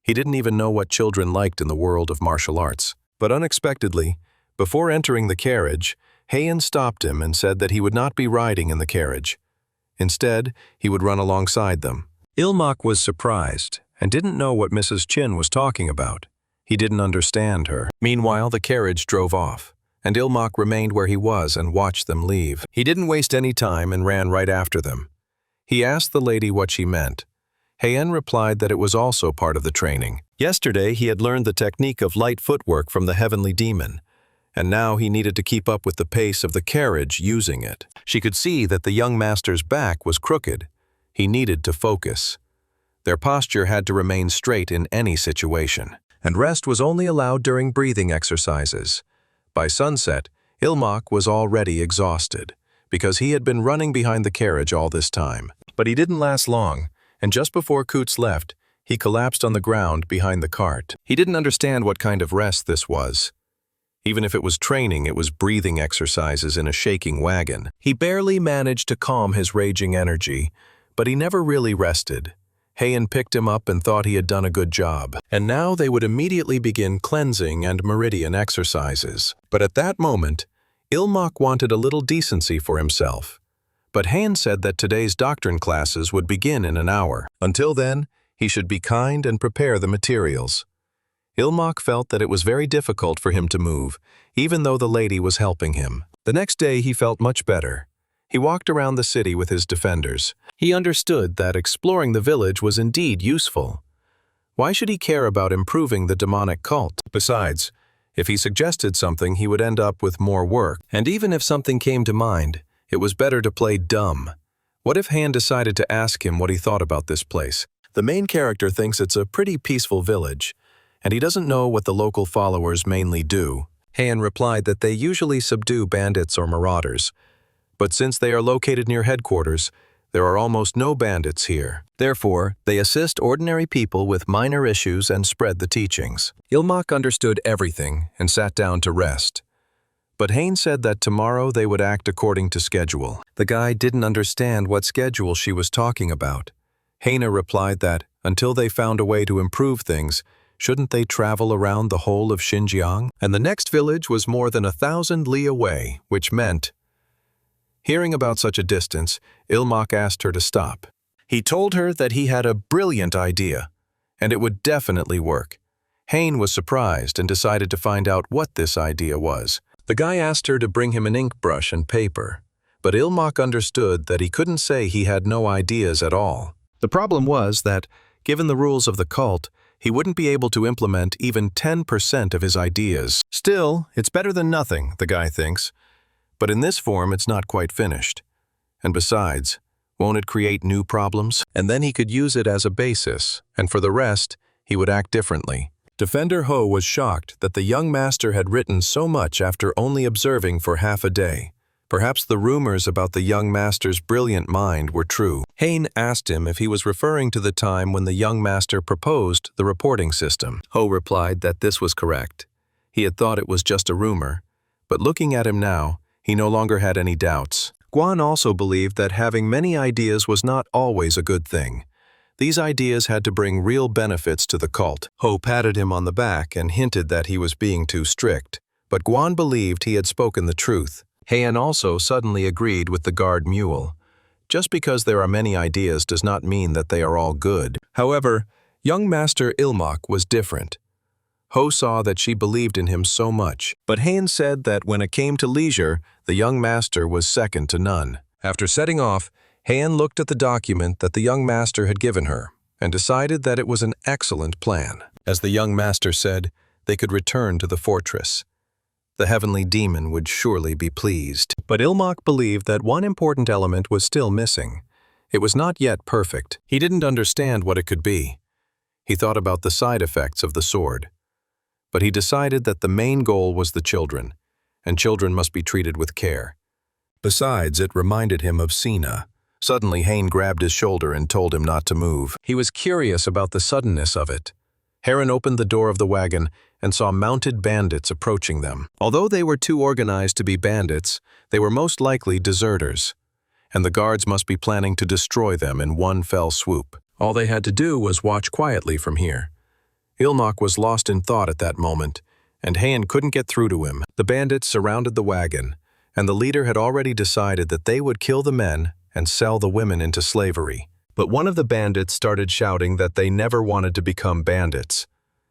He didn't even know what children liked in the world of martial arts. But unexpectedly, before entering the carriage, Heian stopped him and said that he would not be riding in the carriage. Instead, he would run alongside them. Ilmak was surprised and didn't know what Mrs. Chin was talking about. He didn't understand her. Meanwhile, the carriage drove off, and Ilmak remained where he was and watched them leave. He didn't waste any time and ran right after them. He asked the lady what she meant. Heian replied that it was also part of the training. Yesterday, he had learned the technique of light footwork from the heavenly demon, and now he needed to keep up with the pace of the carriage using it. She could see that the young master's back was crooked. He needed to focus. Their posture had to remain straight in any situation, and rest was only allowed during breathing exercises. By sunset, Ilmak was already exhausted, because he had been running behind the carriage all this time. But he didn't last long, and just before Coots left, he collapsed on the ground behind the cart. He didn't understand what kind of rest this was. Even if it was training, it was breathing exercises in a shaking wagon. He barely managed to calm his raging energy, but he never really rested. Heian picked him up and thought he had done a good job. And now they would immediately begin cleansing and meridian exercises. But at that moment, Ilmak wanted a little decency for himself. But Heian said that today's doctrine classes would begin in an hour. Until then, he should be kind and prepare the materials. Ilmak felt that it was very difficult for him to move, even though the lady was helping him. The next day he felt much better. He walked around the city with his defenders. He understood that exploring the village was indeed useful. Why should he care about improving the demonic cult? Besides, if he suggested something, he would end up with more work. And even if something came to mind, it was better to play dumb. What if Han decided to ask him what he thought about this place? The main character thinks it's a pretty peaceful village, and he doesn't know what the local followers mainly do. Han replied that they usually subdue bandits or marauders, but since they are located near headquarters, there are almost no bandits here. Therefore, they assist ordinary people with minor issues and spread the teachings. Ilmak understood everything and sat down to rest. But Han said that tomorrow they would act according to schedule. The guy didn't understand what schedule she was talking about. Haina replied that, until they found a way to improve things, shouldn't they travel around the whole of Xinjiang? And the next village was more than 1,000 li away, which meant... Hearing about such a distance, Ilmak asked her to stop. He told her that he had a brilliant idea, and it would definitely work. Hain was surprised and decided to find out what this idea was. The guy asked her to bring him an ink brush and paper, but Ilmak understood that he couldn't say he had no ideas at all. The problem was that, given the rules of the cult, he wouldn't be able to implement even 10% of his ideas. Still, it's better than nothing, the guy thinks. But in this form, it's not quite finished. And besides, won't it create new problems? And then he could use it as a basis, and for the rest, he would act differently. Defender Ho was shocked that the young master had written so much after only observing for half a day. Perhaps the rumors about the young master's brilliant mind were true. Hain asked him if he was referring to the time when the young master proposed the reporting system. Ho replied that this was correct. He had thought it was just a rumor, but looking at him now, he no longer had any doubts. Guan also believed that having many ideas was not always a good thing. These ideas had to bring real benefits to the cult. Ho patted him on the back and hinted that he was being too strict, but Guan believed he had spoken the truth. Heian also suddenly agreed with the guard mule. Just because there are many ideas does not mean that they are all good. However, young Master Ilmak was different. Ho saw that she believed in him so much, but Heian said that when it came to leisure, the young master was second to none. After setting off, Heian looked at the document that the young master had given her and decided that it was an excellent plan. As the young master said, they could return to the fortress. The heavenly demon would surely be pleased. But Ilmak believed that one important element was still missing. It was not yet perfect. He didn't understand what it could be. He thought about the side effects of the sword. But he decided that the main goal was the children, and children must be treated with care. Besides, it reminded him of Sina. Suddenly, Hain grabbed his shoulder and told him not to move. He was curious about the suddenness of it. Heron opened the door of the wagon and saw mounted bandits approaching them. Although they were too organized to be bandits, they were most likely deserters, and the guards must be planning to destroy them in one fell swoop. All they had to do was watch quietly from here. Ilmak was lost in thought at that moment, and Heian couldn't get through to him. The bandits surrounded the wagon, and the leader had already decided that they would kill the men and sell the women into slavery. But one of the bandits started shouting that they never wanted to become bandits.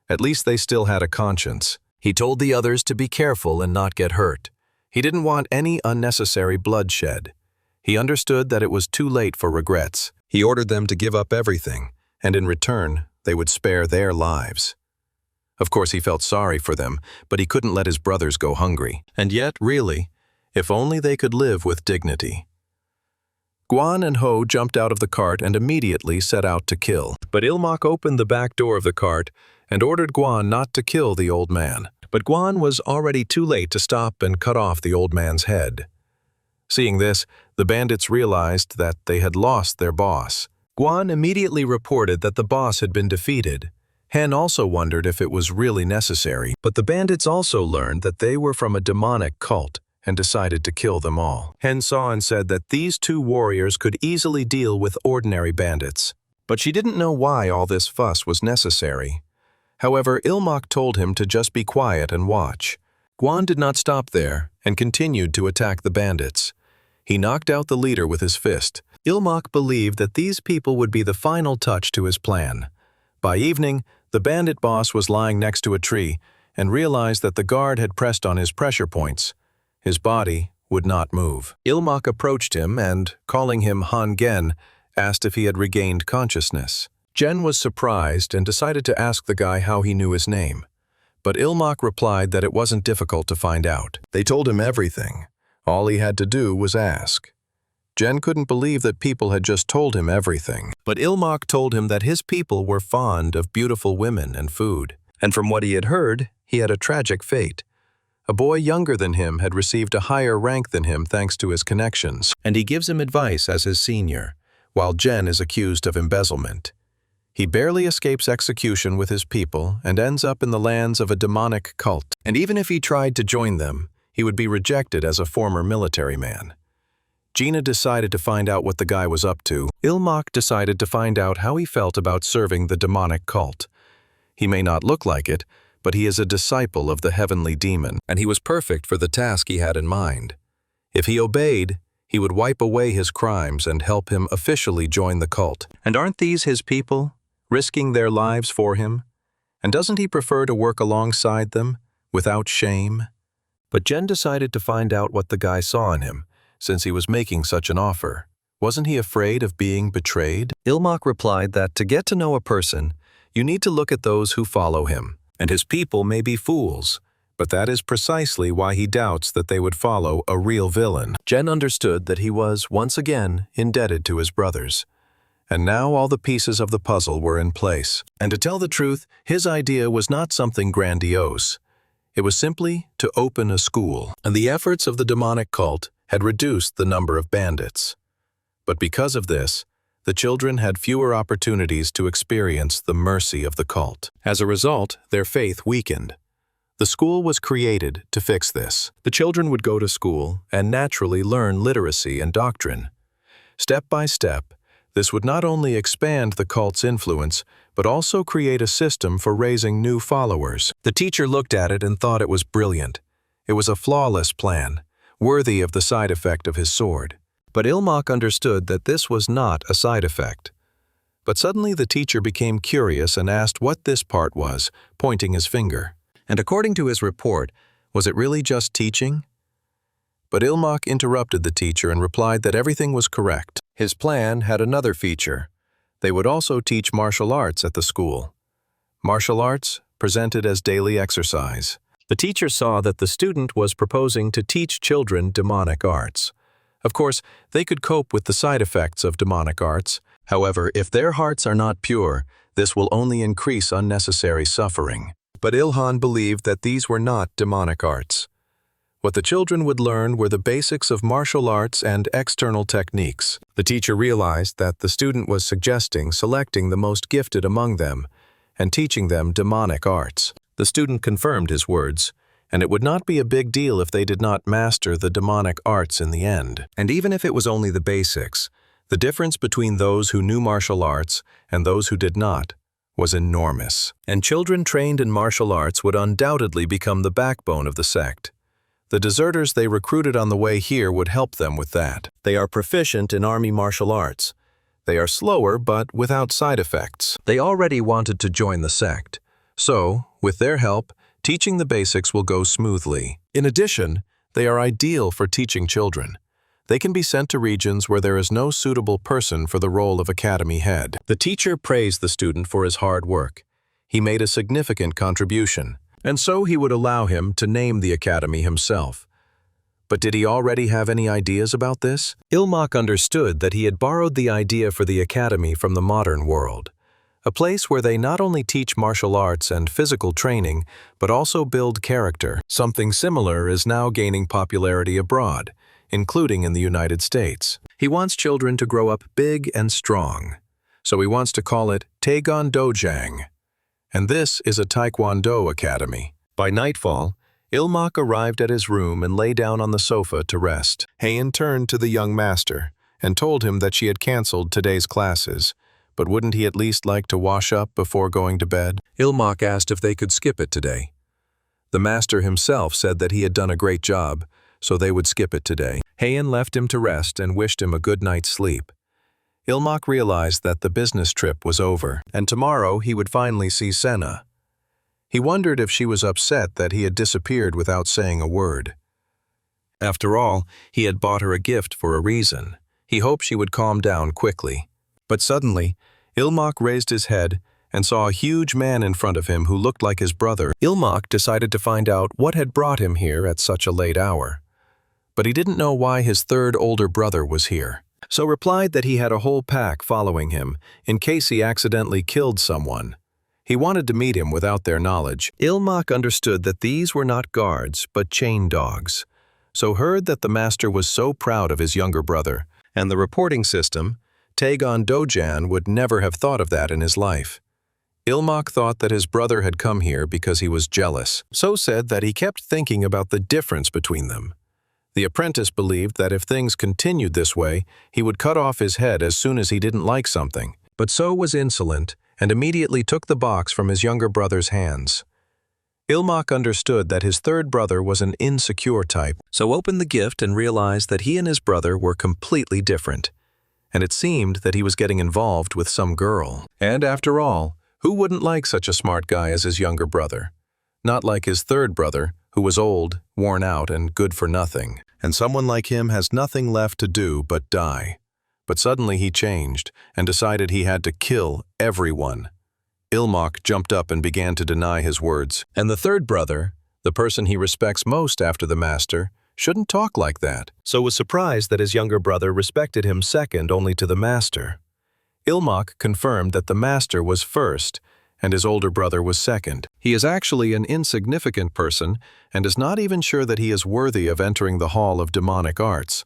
At least they still had a conscience. He told the others to be careful and not get hurt. He didn't want any unnecessary bloodshed. He understood that it was too late for regrets. He ordered them to give up everything, and in return, they would spare their lives. Of course, he felt sorry for them, but he couldn't let his brothers go hungry. And yet, really, if only they could live with dignity. Guan and Ho jumped out of the cart and immediately set out to kill. But Ilmak opened the back door of the cart and ordered Guan not to kill the old man. But Guan was already too late to stop and cut off the old man's head. Seeing this, the bandits realized that they had lost their boss. Guan immediately reported that the boss had been defeated. Hen also wondered if it was really necessary, but the bandits also learned that they were from a demonic cult and decided to kill them all. Hen saw and said that these two warriors could easily deal with ordinary bandits. But she didn't know why all this fuss was necessary. However, Ilmak told him to just be quiet and watch. Guan did not stop there and continued to attack the bandits. He knocked out the leader with his fist. Ilmak believed that these people would be the final touch to his plan. By evening, the bandit boss was lying next to a tree and realized that the guard had pressed on his pressure points. His body would not move. Ilmak approached him and, calling him Han Gen, asked if he had regained consciousness. Gen was surprised and decided to ask the guy how he knew his name. But Ilmak replied that it wasn't difficult to find out. They told him everything. All he had to do was ask. Gen couldn't believe that people had just told him everything. But Ilmak told him that his people were fond of beautiful women and food. And from what he had heard, he had a tragic fate. A boy younger than him had received a higher rank than him thanks to his connections, and he gives him advice as his senior, while Gen is accused of embezzlement. He barely escapes execution with his people and ends up in the lands of a demonic cult. And even if he tried to join them, he would be rejected as a former military man. Gina decided to find out what the guy was up to. Ilmak decided to find out how he felt about serving the demonic cult. He may not look like it, but he is a disciple of the heavenly demon, and he was perfect for the task he had in mind. If he obeyed, he would wipe away his crimes and help him officially join the cult. And aren't these his people, risking their lives for him? And doesn't he prefer to work alongside them, without shame? But Jen decided to find out what the guy saw in him, since he was making such an offer. Wasn't he afraid of being betrayed? Ilmak replied that to get to know a person, you need to look at those who follow him. And his people may be fools, but that is precisely why he doubts that they would follow a real villain. Jen understood that he was, once again, indebted to his brothers. And now all the pieces of the puzzle were in place. And to tell the truth, his idea was not something grandiose. It was simply to open a school, and the efforts of the demonic cult had reduced the number of bandits. But because of this, the children had fewer opportunities to experience the mercy of the cult. As a result, their faith weakened. The school was created to fix this. The children would go to school and naturally learn literacy and doctrine. Step by step, this would not only expand the cult's influence, but also create a system for raising new followers. The teacher looked at it and thought it was brilliant. It was a flawless plan, worthy of the side effect of his sword. But Ilmak understood that this was not a side effect. But suddenly the teacher became curious and asked what this part was, pointing his finger. And according to his report, was it really just teaching? But Ilmak interrupted the teacher and replied that everything was correct. His plan had another feature. They would also teach martial arts at the school. Martial arts presented as daily exercise. The teacher saw that the student was proposing to teach children demonic arts. Of course, they could cope with the side effects of demonic arts. However, if their hearts are not pure, this will only increase unnecessary suffering. But Ilhan believed that these were not demonic arts. What the children would learn were the basics of martial arts and external techniques. The teacher realized that the student was suggesting selecting the most gifted among them and teaching them demonic arts. The student confirmed his words, and it would not be a big deal if they did not master the demonic arts in the end. And even if it was only the basics, the difference between those who knew martial arts and those who did not was enormous. And children trained in martial arts would undoubtedly become the backbone of the sect. The deserters they recruited on the way here would help them with that. They are proficient in army martial arts. They are slower but without side effects. They already wanted to join the sect. So, with their help, teaching the basics will go smoothly. In addition, they are ideal for teaching children. They can be sent to regions where there is no suitable person for the role of academy head. The teacher praised the student for his hard work. He made a significant contribution, and so he would allow him to name the academy himself. But did he already have any ideas about this? Ilmak understood that he had borrowed the idea for the academy from the modern world, a place where they not only teach martial arts and physical training, but also build character. Something similar is now gaining popularity abroad, including in the United States. He wants children to grow up big and strong, so he wants to call it Taegon Dojang. And this is a Taekwondo academy. By nightfall, Ilmak arrived at his room and lay down on the sofa to rest. Haein turned to the young master and told him that she had canceled today's classes, but wouldn't he at least like to wash up before going to bed? Ilmak asked if they could skip it today. The master himself said that he had done a great job, so they would skip it today. Haein left him to rest and wished him a good night's sleep. Ilmak realized that the business trip was over, and tomorrow he would finally see Senna. He wondered if she was upset that he had disappeared without saying a word. After all, he had bought her a gift for a reason. He hoped she would calm down quickly. But suddenly, Ilmak raised his head and saw a huge man in front of him who looked like his brother. Ilmak decided to find out what had brought him here at such a late hour. But he didn't know why his third older brother was here, so replied that he had a whole pack following him in case he accidentally killed someone. He wanted to meet him without their knowledge. Ilmak understood that these were not guards, but chain dogs, so heard that the master was so proud of his younger brother, and the reporting system, Taegon Dojan, would never have thought of that in his life. Ilmak thought that his brother had come here because he was jealous, so said that he kept thinking about the difference between them. The apprentice believed that if things continued this way, he would cut off his head as soon as he didn't like something, but So was insolent and immediately took the box from his younger brother's hands. Ilmak understood that his third brother was an insecure type, so opened the gift and realized that he and his brother were completely different, and it seemed that he was getting involved with some girl. And after all, who wouldn't like such a smart guy as his younger brother? Not like his third brother, who was old, worn out, and good for nothing. And someone like him has nothing left to do but die. But suddenly he changed and decided he had to kill everyone. Ilmak jumped up and began to deny his words. And the third brother, the person he respects most after the master, shouldn't talk like that, so was surprised that his younger brother respected him second only to the master. Ilmak confirmed that the master was first, and his older brother was second. He is actually an insignificant person and is not even sure that he is worthy of entering the Hall of Demonic Arts.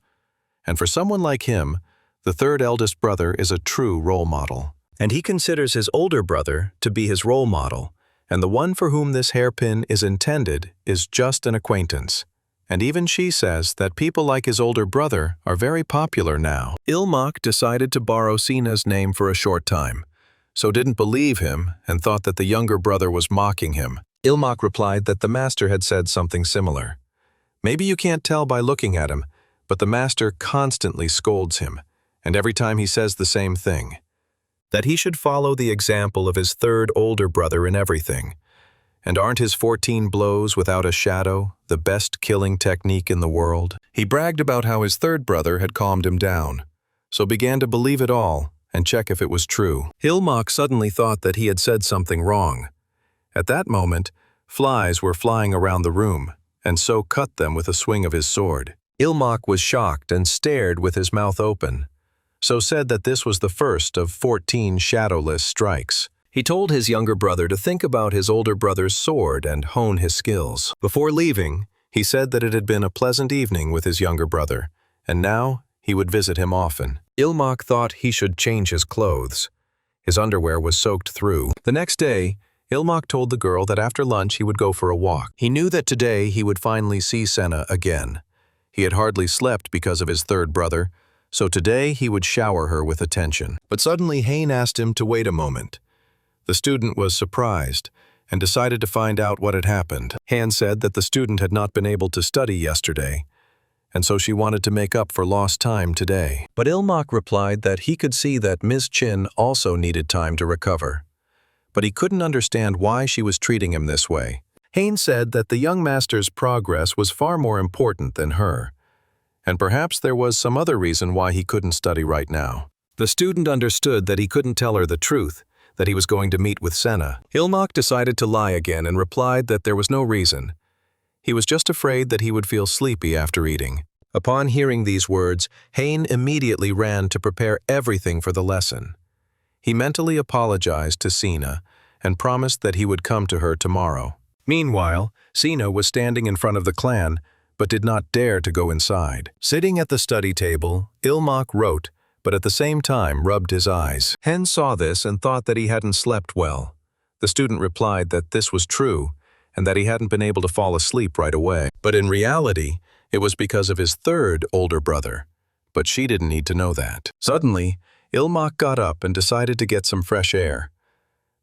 And for someone like him, the third eldest brother is a true role model. And he considers his older brother to be his role model, and the one for whom this hairpin is intended is just an acquaintance. And even she says that people like his older brother are very popular now. Ilmak decided to borrow Sina's name for a short time, so didn't believe him and thought that the younger brother was mocking him. Ilmak replied that the master had said something similar. Maybe you can't tell by looking at him, but the master constantly scolds him, and every time he says the same thing, that he should follow the example of his third older brother in everything. And aren't his 14 blows without a shadow the best killing technique in the world? He bragged about how his third brother had calmed him down, so began to believe it all and check if it was true. Ilmak suddenly thought that he had said something wrong. At that moment, flies were flying around the room, and So cut them with a swing of his sword. Ilmak was shocked and stared with his mouth open. So said that this was the first of 14 shadowless strikes. He told his younger brother to think about his older brother's sword and hone his skills. Before leaving, he said that it had been a pleasant evening with his younger brother, and now he would visit him often. Ilmak thought he should change his clothes. His underwear was soaked through. The next day, Ilmak told the girl that after lunch he would go for a walk. He knew that today he would finally see Senna again. He had hardly slept because of his third brother, so today he would shower her with attention. But suddenly Haein asked him to wait a moment. The student was surprised and decided to find out what had happened. Haein said that the student had not been able to study yesterday, and so she wanted to make up for lost time today. But Ilmak replied that he could see that Ms. Chin also needed time to recover, but he couldn't understand why she was treating him this way. Haein said that the young master's progress was far more important than her, and perhaps there was some other reason why he couldn't study right now. The student understood that he couldn't tell her the truth, that he was going to meet with Senna. Ilmak decided to lie again and replied that there was no reason. He was just afraid that he would feel sleepy after eating. Upon hearing these words, Hain immediately ran to prepare everything for the lesson. He mentally apologized to Sina and promised that he would come to her tomorrow. Meanwhile, Sina was standing in front of the clan, but did not dare to go inside. Sitting at the study table, Ilmak wrote, but at the same time rubbed his eyes. Hen saw this and thought that he hadn't slept well. The student replied that this was true, and that he hadn't been able to fall asleep right away. But in reality, it was because of his third older brother. But she didn't need to know that. Suddenly, Ilmak got up and decided to get some fresh air.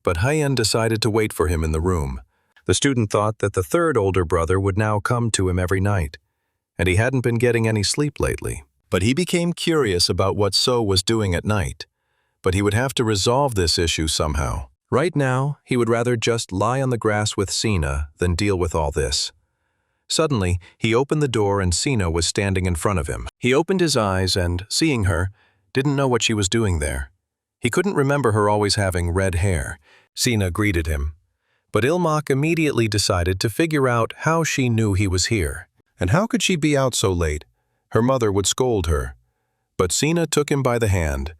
But Hayan decided to wait for him in the room. The student thought that the third older brother would now come to him every night, and he hadn't been getting any sleep lately. But he became curious about what So was doing at night. But he would have to resolve this issue somehow. Right now, he would rather just lie on the grass with Sina than deal with all this. Suddenly, he opened the door and Sina was standing in front of him. He opened his eyes and, seeing her, didn't know what she was doing there. He couldn't remember her always having red hair. Sina greeted him. But Ilmak immediately decided to figure out how she knew he was here. And how could she be out so late? Her mother would scold her. But Sina took him by the hand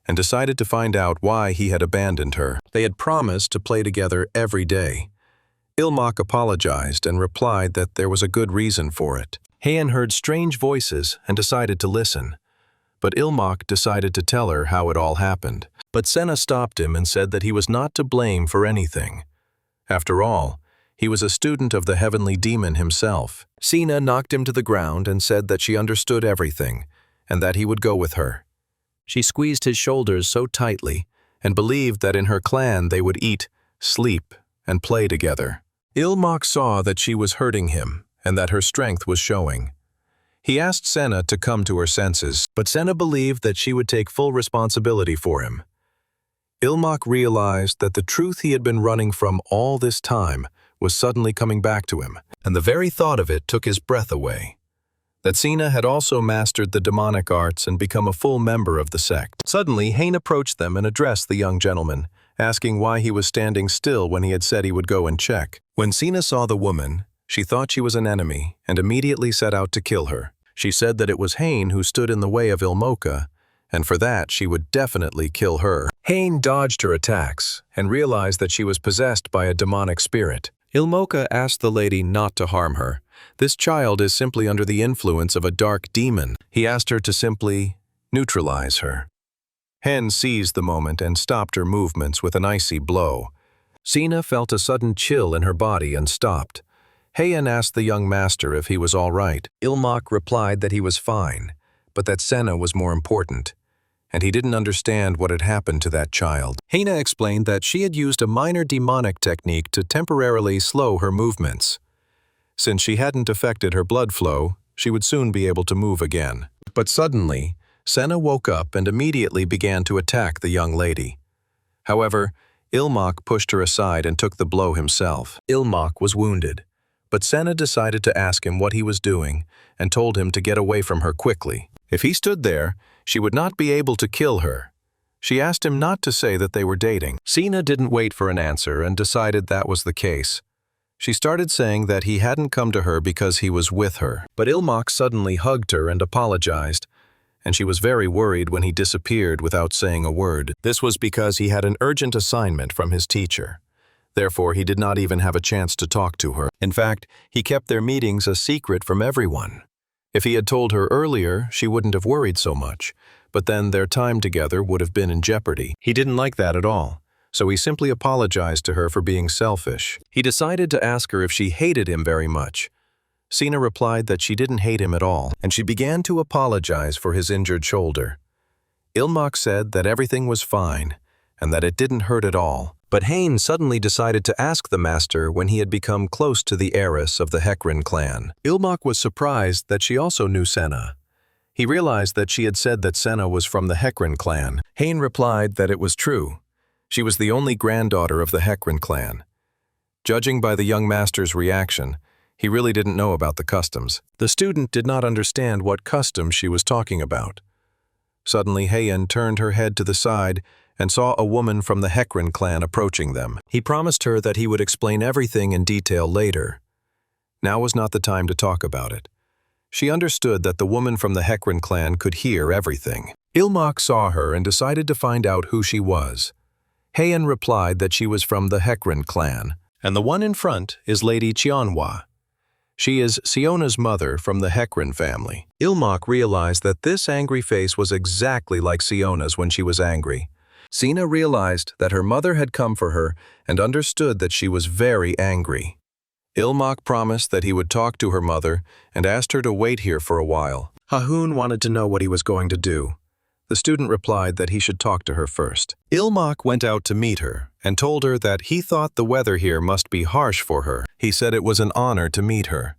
and decided to find out why he had abandoned her. They had promised to play together every day. Ilmak apologized and replied that there was a good reason for it. Hayan heard strange voices and decided to listen. But Ilmak decided to tell her how it all happened. But Senna stopped him and said that he was not to blame for anything. After all, he was a student of the heavenly demon himself. Sina knocked him to the ground and said that she understood everything, and that he would go with her. She squeezed his shoulders so tightly, and believed that in her clan they would eat, sleep, and play together. Ilmak saw that she was hurting him, and that her strength was showing. He asked Senna to come to her senses, but Senna believed that she would take full responsibility for him. Ilmak realized that the truth he had been running from all this time was suddenly coming back to him, and the very thought of it took his breath away. That Sina had also mastered the demonic arts and become a full member of the sect. Suddenly, Hain approached them and addressed the young gentleman, asking why he was standing still when he had said he would go and check. When Sina saw the woman, she thought she was an enemy and immediately set out to kill her. She said that it was Hain who stood in the way of Ilmoka, and for that she would definitely kill her. Hain dodged her attacks and realized that she was possessed by a demonic spirit. Ilmoka asked the lady not to harm her. This child is simply under the influence of a dark demon. He asked her to simply neutralize her. Hen seized the moment and stopped her movements with an icy blow. Sina felt a sudden chill in her body and stopped. Hayan asked the young master if he was all right. Ilmak replied that he was fine, but that Senna was more important, and he didn't understand what had happened to that child. Haina explained that she had used a minor demonic technique to temporarily slow her movements. Since she hadn't affected her blood flow, she would soon be able to move again. But suddenly, Senna woke up and immediately began to attack the young lady. However, Ilmak pushed her aside and took the blow himself. Ilmak was wounded, but Senna decided to ask him what he was doing and told him to get away from her quickly. If he stood there, she would not be able to kill her. She asked him not to say that they were dating. Sina didn't wait for an answer and decided that was the case. She started saying that he hadn't come to her because he was with her. But Ilmak suddenly hugged her and apologized, and she was very worried when he disappeared without saying a word. This was because he had an urgent assignment from his teacher. Therefore, he did not even have a chance to talk to her. In fact, he kept their meetings a secret from everyone. If he had told her earlier, she wouldn't have worried so much, but then their time together would have been in jeopardy. He didn't like that at all, so he simply apologized to her for being selfish. He decided to ask her if she hated him very much. Sina replied that she didn't hate him at all, and she began to apologize for his injured shoulder. Ilmak said that everything was fine, and that it didn't hurt at all. But Hain suddenly decided to ask the master when he had become close to the heiress of the Hekrin clan. Ilmak was surprised that she also knew Senna. He realized that she had said that Senna was from the Hekrin clan. Hain replied that it was true. She was the only granddaughter of the Hekrin clan. Judging by the young master's reaction, he really didn't know about the customs. The student did not understand what customs she was talking about. Suddenly, Hayan turned her head to the side and saw a woman from the Hekrin clan approaching them. He promised her that he would explain everything in detail later. Now was not the time to talk about it. She understood that the woman from the Hekran clan could hear everything. Ilmak saw her and decided to find out who she was. Heian replied that she was from the Hekran clan, and the one in front is Lady Manhwa. She is Siona's mother from the Hekran family. Ilmak realized that this angry face was exactly like Siona's when she was angry. Sina realized that her mother had come for her and understood that she was very angry. Ilmak promised that he would talk to her mother and asked her to wait here for a while. Hahun wanted to know what he was going to do. The student replied that he should talk to her first. Ilmak went out to meet her and told her that he thought the weather here must be harsh for her. He said it was an honor to meet her.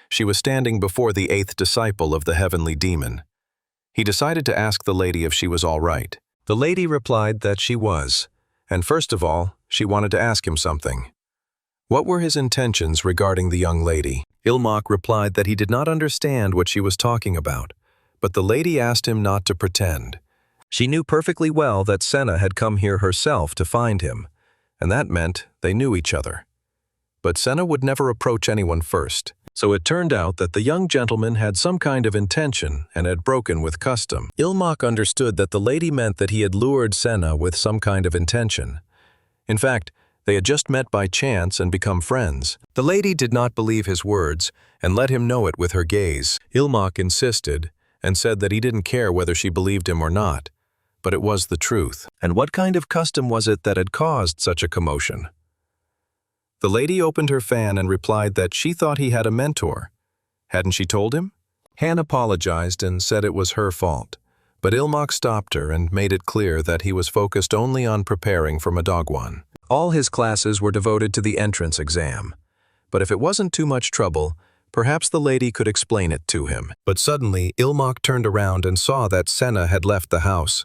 She was standing before the 8th disciple of the heavenly demon. He decided to ask the lady if she was all right. The lady replied that she was, and first of all, she wanted to ask him something. What were his intentions regarding the young lady? Ilmak replied that he did not understand what she was talking about, but the lady asked him not to pretend. She knew perfectly well that Senna had come here herself to find him, and that meant they knew each other. But Senna would never approach anyone first, so it turned out that the young gentleman had some kind of intention and had broken with custom. Ilmak understood that the lady meant that he had lured Senna with some kind of intention. In fact, they had just met by chance and become friends. The lady did not believe his words and let him know it with her gaze. Ilmak insisted and said that he didn't care whether she believed him or not, but it was the truth. And what kind of custom was it that had caused such a commotion? The lady opened her fan and replied that she thought he had a mentor. Hadn't she told him? Han apologized and said it was her fault, but Ilmak stopped her and made it clear that he was focused only on preparing for Madagwan. All his classes were devoted to the entrance exam, but if it wasn't too much trouble, perhaps the lady could explain it to him. But suddenly, Ilmak turned around and saw that Senna had left the house.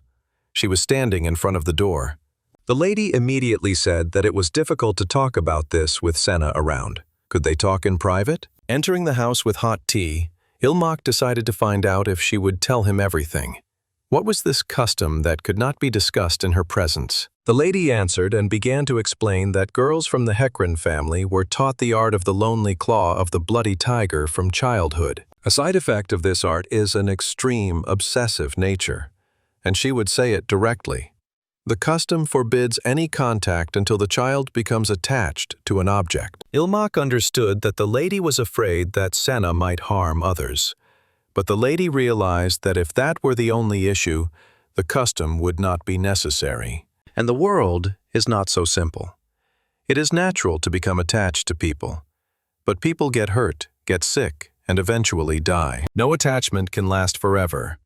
She was standing in front of the door. The lady immediately said that it was difficult to talk about this with Senna around. Could they talk in private? Entering the house with hot tea, Ilmak decided to find out if she would tell him everything. What was this custom that could not be discussed in her presence? The lady answered and began to explain that girls from the Hekran family were taught the art of the lonely claw of the bloody tiger from childhood. A side effect of this art is an extreme, obsessive nature, and she would say it directly. The custom forbids any contact until the child becomes attached to an object. Ilmak understood that the lady was afraid that Senna might harm others. But the lady realized that if that were the only issue, the custom would not be necessary. And the world is not so simple. It is natural to become attached to people. But people get hurt, get sick, and eventually die. No attachment can last forever.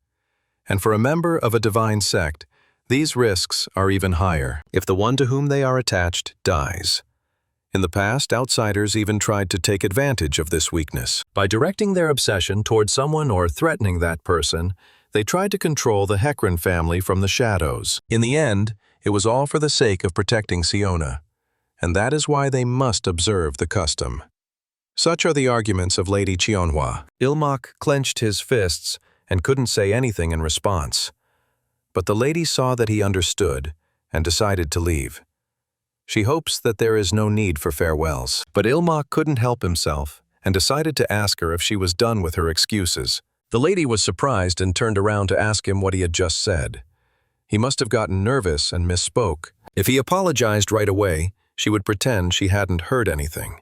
And for a member of a divine sect, these risks are even higher if the one to whom they are attached dies. In the past, outsiders even tried to take advantage of this weakness. By directing their obsession toward someone or threatening that person, they tried to control the Hekran family from the shadows. In the end, it was all for the sake of protecting Siona, and that is why they must observe the custom. Such are the arguments of Lady Manhwa. Ilmak clenched his fists and couldn't say anything in response. But the lady saw that he understood and decided to leave. She hopes that there is no need for farewells. But Ilmak couldn't help himself and decided to ask her if she was done with her excuses. The lady was surprised and turned around to ask him what he had just said. He must have gotten nervous and misspoke. If he apologized right away, she would pretend she hadn't heard anything.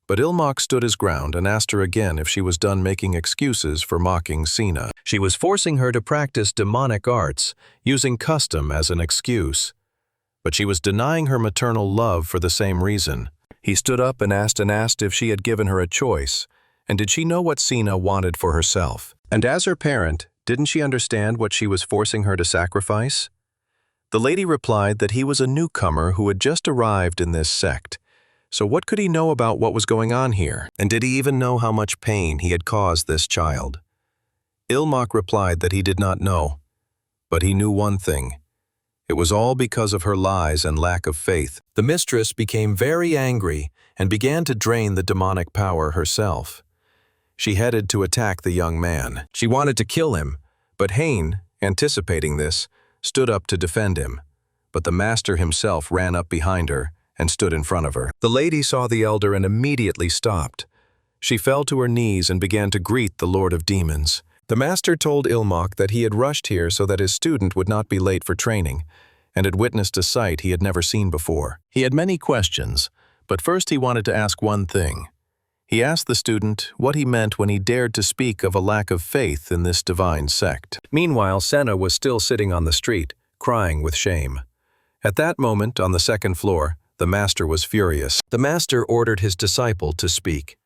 But Ilmak stood his ground and asked her again if she was done making excuses for mocking Sina. She was forcing her to practice demonic arts, using custom as an excuse. But she was denying her maternal love for the same reason. He stood up and asked if she had given her a choice, and did she know what Sina wanted for herself? And as her parent, didn't she understand what she was forcing her to sacrifice? The lady replied that he was a newcomer who had just arrived in this sect. So what could he know about what was going on here? And did he even know how much pain he had caused this child? Ilmak replied that he did not know, but he knew one thing. It was all because of her lies and lack of faith. The mistress became very angry and began to drain the demonic power herself. She headed to attack the young man. She wanted to kill him, but Hain, anticipating this, stood up to defend him. But the master himself ran up behind her and stood in front of her. The lady saw the elder and immediately stopped. She fell to her knees and began to greet the Lord of Demons. The master told Ilmak that he had rushed here so that his student would not be late for training, and had witnessed a sight he had never seen before. He had many questions, but first he wanted to ask one thing. He asked the student what he meant when he dared to speak of a lack of faith in this divine sect. Meanwhile, Senna was still sitting on the street, crying with shame. At that moment, on the second floor, the master was furious. The master ordered his disciple to speak.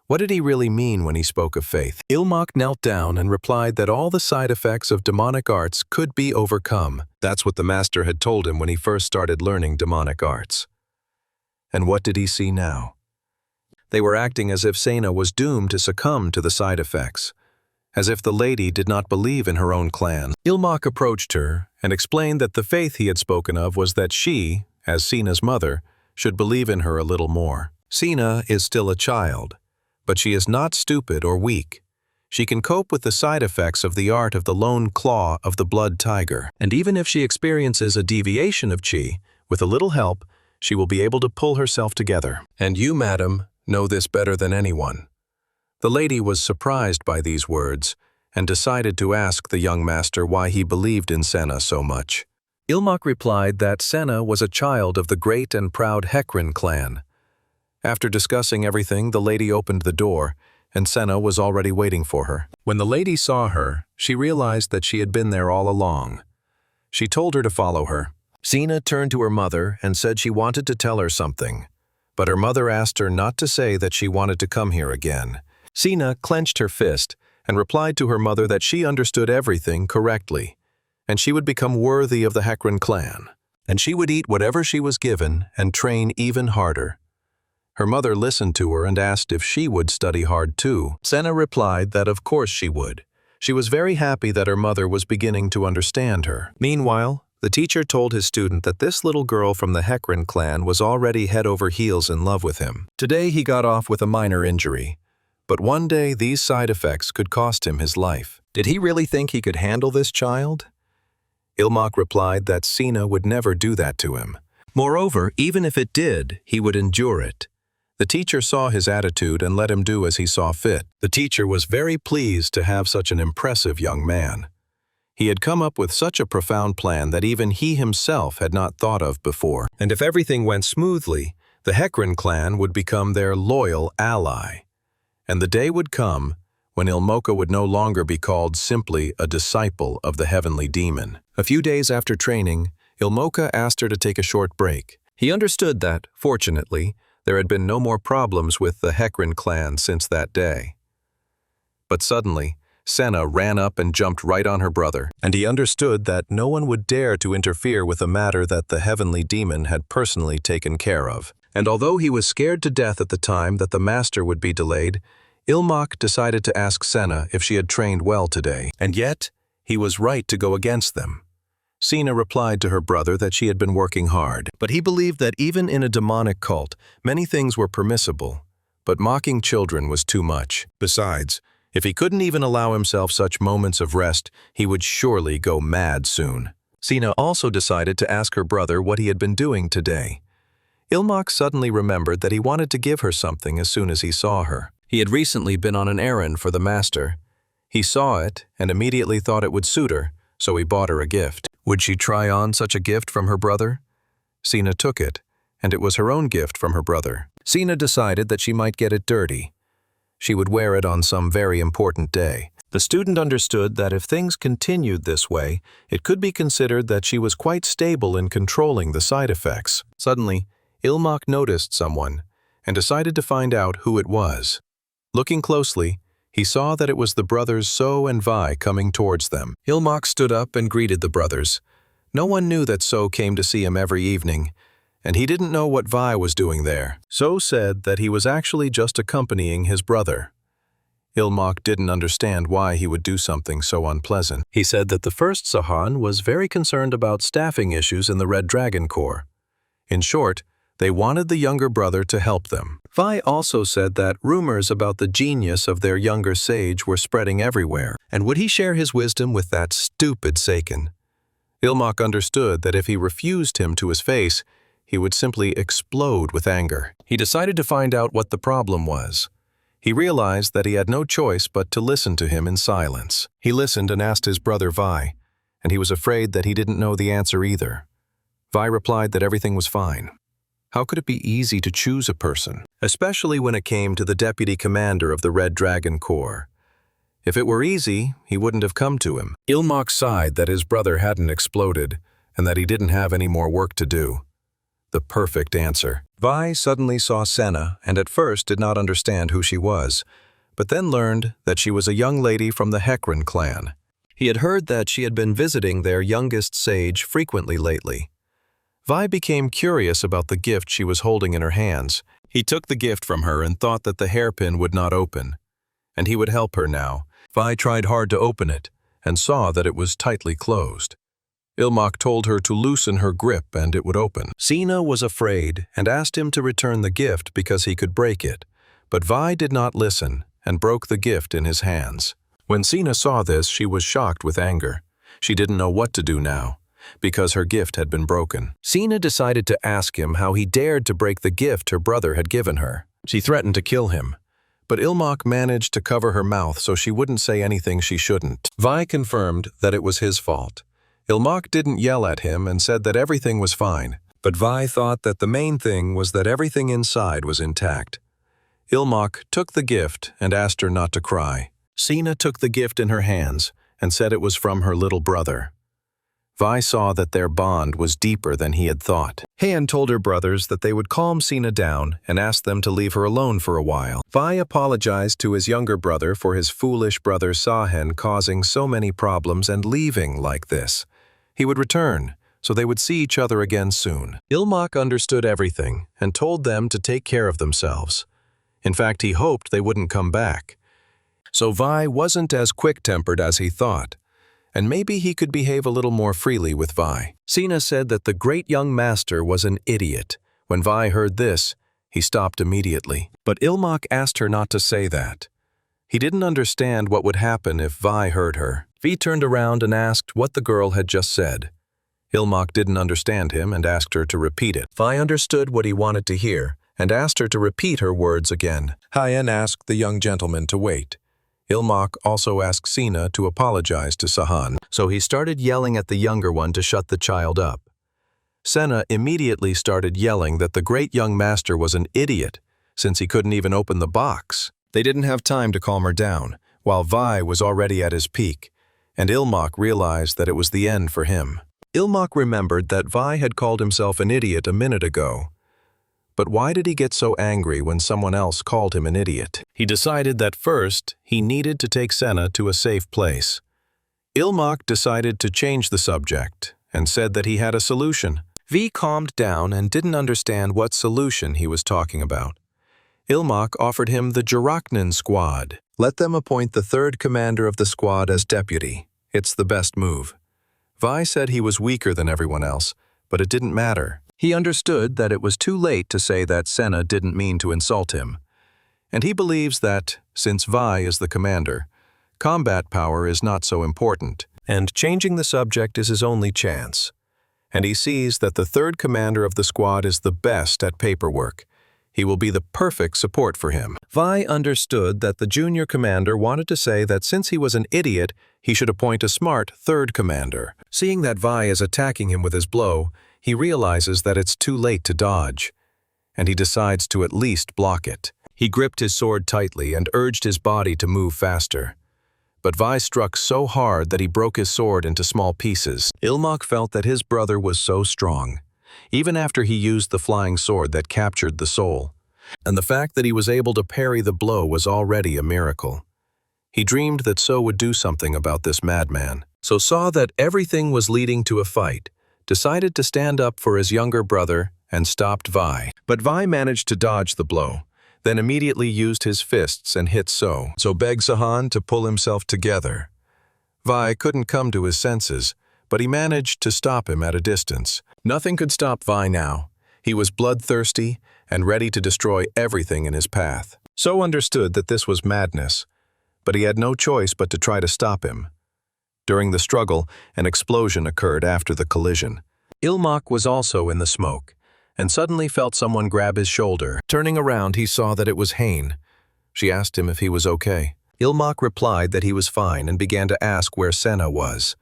What did he really mean when he spoke of faith? Ilmak knelt down and replied that all the side effects of demonic arts could be overcome. That's what the master had told him when he first started learning demonic arts. And what did he see now? They were acting as if Sena was doomed to succumb to the side effects, as if the lady did not believe in her own clan. Ilmak approached her and explained that the faith he had spoken of was that she, as Sena's mother, should believe in her a little more. Sena is still a child, but she is not stupid or weak. She can cope with the side effects of the art of the lone claw of the blood tiger. And even if she experiences a deviation of chi, with a little help, she will be able to pull herself together. And you, madam, know this better than anyone. The lady was surprised by these words and decided to ask the young master why he believed in Sena so much. Ilmak replied that Sena was a child of the great and proud Hekrin clan. After discussing everything, the lady opened the door, and Sena was already waiting for her. When the lady saw her, she realized that she had been there all along. She told her to follow her. Sena turned to her mother and said she wanted to tell her something, but her mother asked her not to say that she wanted to come here again. Sena clenched her fist and replied to her mother that she understood everything correctly, and she would become worthy of the Hekrin clan, and she would eat whatever she was given and train even harder. Her mother listened to her and asked if she would study hard too. Sena replied that of course she would. She was very happy that her mother was beginning to understand her. Meanwhile, the teacher told his student that this little girl from the Hekrin clan was already head over heels in love with him. Today he got off with a minor injury, but one day these side effects could cost him his life. Did he really think he could handle this child? Ilmak replied that Sena would never do that to him. Moreover, even if it did, he would endure it. The teacher saw his attitude and let him do as he saw fit. The teacher was very pleased to have such an impressive young man. He had come up with such a profound plan that even he himself had not thought of before. And if everything went smoothly, the Hekrin clan would become their loyal ally. And the day would come when Ilmoka would no longer be called simply a disciple of the heavenly demon. A few days after training, Ilmoka asked her to take a short break. He understood that, fortunately, there had been no more problems with the Hekrin clan since that day. But suddenly, Sena ran up and jumped right on her brother, and he understood that no one would dare to interfere with a matter that the heavenly demon had personally taken care of. And although he was scared to death at the time that the master would be delayed, Ilmak decided to ask Sena if she had trained well today. And yet, he was right to go against them. Sena replied to her brother that she had been working hard, but he believed that even in a demonic cult, many things were permissible, but mocking children was too much. Besides, if he couldn't even allow himself such moments of rest, he would surely go mad soon. Sena also decided to ask her brother what he had been doing today. Ilmak suddenly remembered that he wanted to give her something as soon as he saw her. He had recently been on an errand for the master. He saw it and immediately thought it would suit her, so he bought her a gift. Would she try on such a gift from her brother? Sena took it, and it was her own gift from her brother. Sena decided that she might get it dirty. She would wear it on some very important day. The student understood that if things continued this way, it could be considered that she was quite stable in controlling the side effects. Suddenly, Ilmak noticed someone and decided to find out who it was. Looking closely, he saw that it was the brothers So and Vi coming towards them. Ilmak stood up and greeted the brothers. No one knew that So came to see him every evening, and he didn't know what Vi was doing there. So said that he was actually just accompanying his brother. Ilmak didn't understand why he would do something so unpleasant. He said that the first Sahan was very concerned about staffing issues in the Red Dragon Corps. In short, they wanted the younger brother to help them. Vi also said that rumors about the genius of their younger sage were spreading everywhere, and would he share his wisdom with that stupid Saken? Ilmak understood that if he refused him to his face, he would simply explode with anger. He decided to find out what the problem was. He realized that he had no choice but to listen to him in silence. He listened and asked his brother Vi, and he was afraid that he didn't know the answer either. Vi replied that everything was fine. How could it be easy to choose a person, especially when it came to the deputy commander of the Red Dragon Corps? If it were easy, he wouldn't have come to him. Ilmak sighed that his brother hadn't exploded and that he didn't have any more work to do. The perfect answer. Vi suddenly saw Senna and at first did not understand who she was, but then learned that she was a young lady from the Hekran clan. He had heard that she had been visiting their youngest sage frequently lately. Vi became curious about the gift she was holding in her hands. He took the gift from her and thought that the hairpin would not open, and he would help her now. Vi tried hard to open it and saw that it was tightly closed. Ilmak told her to loosen her grip and it would open. Sina was afraid and asked him to return the gift because he could break it, but Vi did not listen and broke the gift in his hands. When Sina saw this, she was shocked with anger. She didn't know what to do now, because her gift had been broken. Sina decided to ask him how he dared to break the gift her brother had given her. She threatened to kill him, but Ilmak managed to cover her mouth so she wouldn't say anything she shouldn't. Vi confirmed that it was his fault. Ilmak didn't yell at him and said that everything was fine, but Vi thought that the main thing was that everything inside was intact. Ilmak took the gift and asked her not to cry. Sina took the gift in her hands and said it was from her little brother. Vi saw that their bond was deeper than he had thought. Han told her brothers that they would calm Sina down and ask them to leave her alone for a while. Vi apologized to his younger brother for his foolish brother Sahen causing so many problems and leaving like this. He would return, so they would see each other again soon. Ilmak understood everything and told them to take care of themselves. In fact, he hoped they wouldn't come back. So Vi wasn't as quick-tempered as he thought, and maybe he could behave a little more freely with Vi. Sina said that the great young master was an idiot. When Vi heard this, he stopped immediately. But Ilmak asked her not to say that. He didn't understand what would happen if Vi heard her. Vi turned around and asked what the girl had just said. Ilmak didn't understand him and asked her to repeat it. Vi understood what he wanted to hear and asked her to repeat her words again. Hayan asked the young gentleman to wait. Ilmak also asked Sina to apologize to Sahan, so he started yelling at the younger one to shut the child up. Senna immediately started yelling that the great young master was an idiot, since he couldn't even open the box. They didn't have time to calm her down, while Vi was already at his peak, and Ilmak realized that it was the end for him. Ilmak remembered that Vi had called himself an idiot a minute ago. But why did he get so angry when someone else called him an idiot? He decided that first, he needed to take Senna to a safe place. Ilmak decided to change the subject and said that he had a solution. Vi calmed down and didn't understand what solution he was talking about. Ilmak offered him the Juraknin squad. Let them appoint the third commander of the squad as deputy. It's the best move. Vi said he was weaker than everyone else, but it didn't matter. He understood that it was too late to say that Senna didn't mean to insult him. And he believes that, since Vi is the commander, combat power is not so important, and changing the subject is his only chance. And he sees that the third commander of the squad is the best at paperwork. He will be the perfect support for him. Vi understood that the junior commander wanted to say that since he was an idiot, he should appoint a smart third commander. Seeing that Vi is attacking him with his blow, he realizes that it's too late to dodge, and he decides to at least block it. He gripped his sword tightly and urged his body to move faster. But Vi struck so hard that he broke his sword into small pieces. Ilmak felt that his brother was so strong, even after he used the flying sword that captured the soul. And the fact that he was able to parry the blow was already a miracle. He dreamed that So would do something about this madman. So saw that everything was leading to a fight, decided to stand up for his younger brother and stopped Vi. But Vi managed to dodge the blow, then immediately used his fists and hit So begged Sahan to pull himself together. Vi couldn't come to his senses, but he managed to stop him at a distance. Nothing could stop Vi now. He was bloodthirsty and ready to destroy everything in his path. So understood that this was madness, but he had no choice but to try to stop him. During the struggle, an explosion occurred after the collision. Ilmak was also in the smoke, and suddenly felt someone grab his shoulder. Turning around, he saw that it was Hain. She asked him if he was okay. Ilmak replied that he was fine and began to ask where Senna was.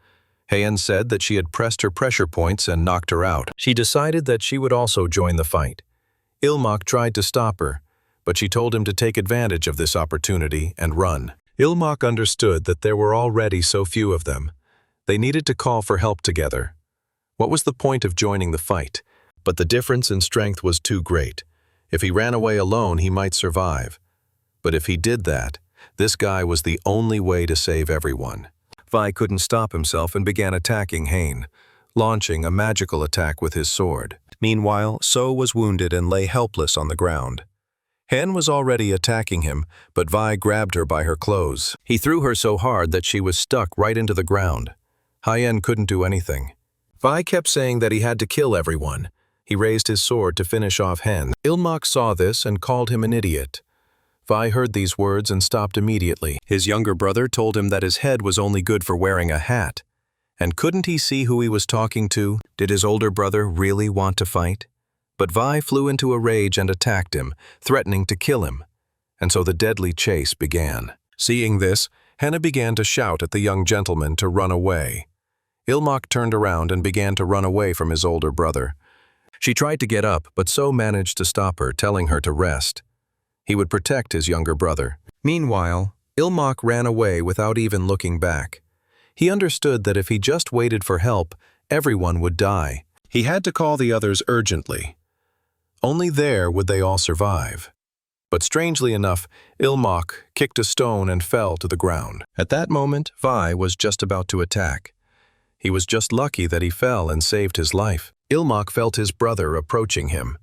Hayen said that she had pressed her pressure points and knocked her out. She decided that she would also join the fight. Ilmak tried to stop her, but she told him to take advantage of this opportunity and run. Ilmak understood that there were already so few of them. They needed to call for help together. What was the point of joining the fight? But the difference in strength was too great. If he ran away alone, he might survive. But if he did that, this guy was the only way to save everyone. Vi couldn't stop himself and began attacking Hayen, launching a magical attack with his sword. Meanwhile, So was wounded and lay helpless on the ground. Hayen was already attacking him, but Vi grabbed her by her clothes. He threw her so hard that she was stuck right into the ground. Hayen couldn't do anything. Vi kept saying that he had to kill everyone. He raised his sword to finish off Hayen. Ilmak saw this and called him an idiot. Vi heard these words and stopped immediately. His younger brother told him that his head was only good for wearing a hat. And couldn't he see who he was talking to? Did his older brother really want to fight? But Vi flew into a rage and attacked him, threatening to kill him. And so the deadly chase began. Seeing this, Henna began to shout at the young gentleman to run away. Ilmak turned around and began to run away from his older brother. She tried to get up, but So managed to stop her, telling her to rest. He would protect his younger brother. Meanwhile, Ilmak ran away without even looking back. He understood that if he just waited for help, everyone would die. He had to call the others urgently. Only there would they all survive. But strangely enough, Ilmak kicked a stone and fell to the ground. At that moment, Vi was just about to attack. He was just lucky that he fell and saved his life. Ilmak felt his brother approaching him.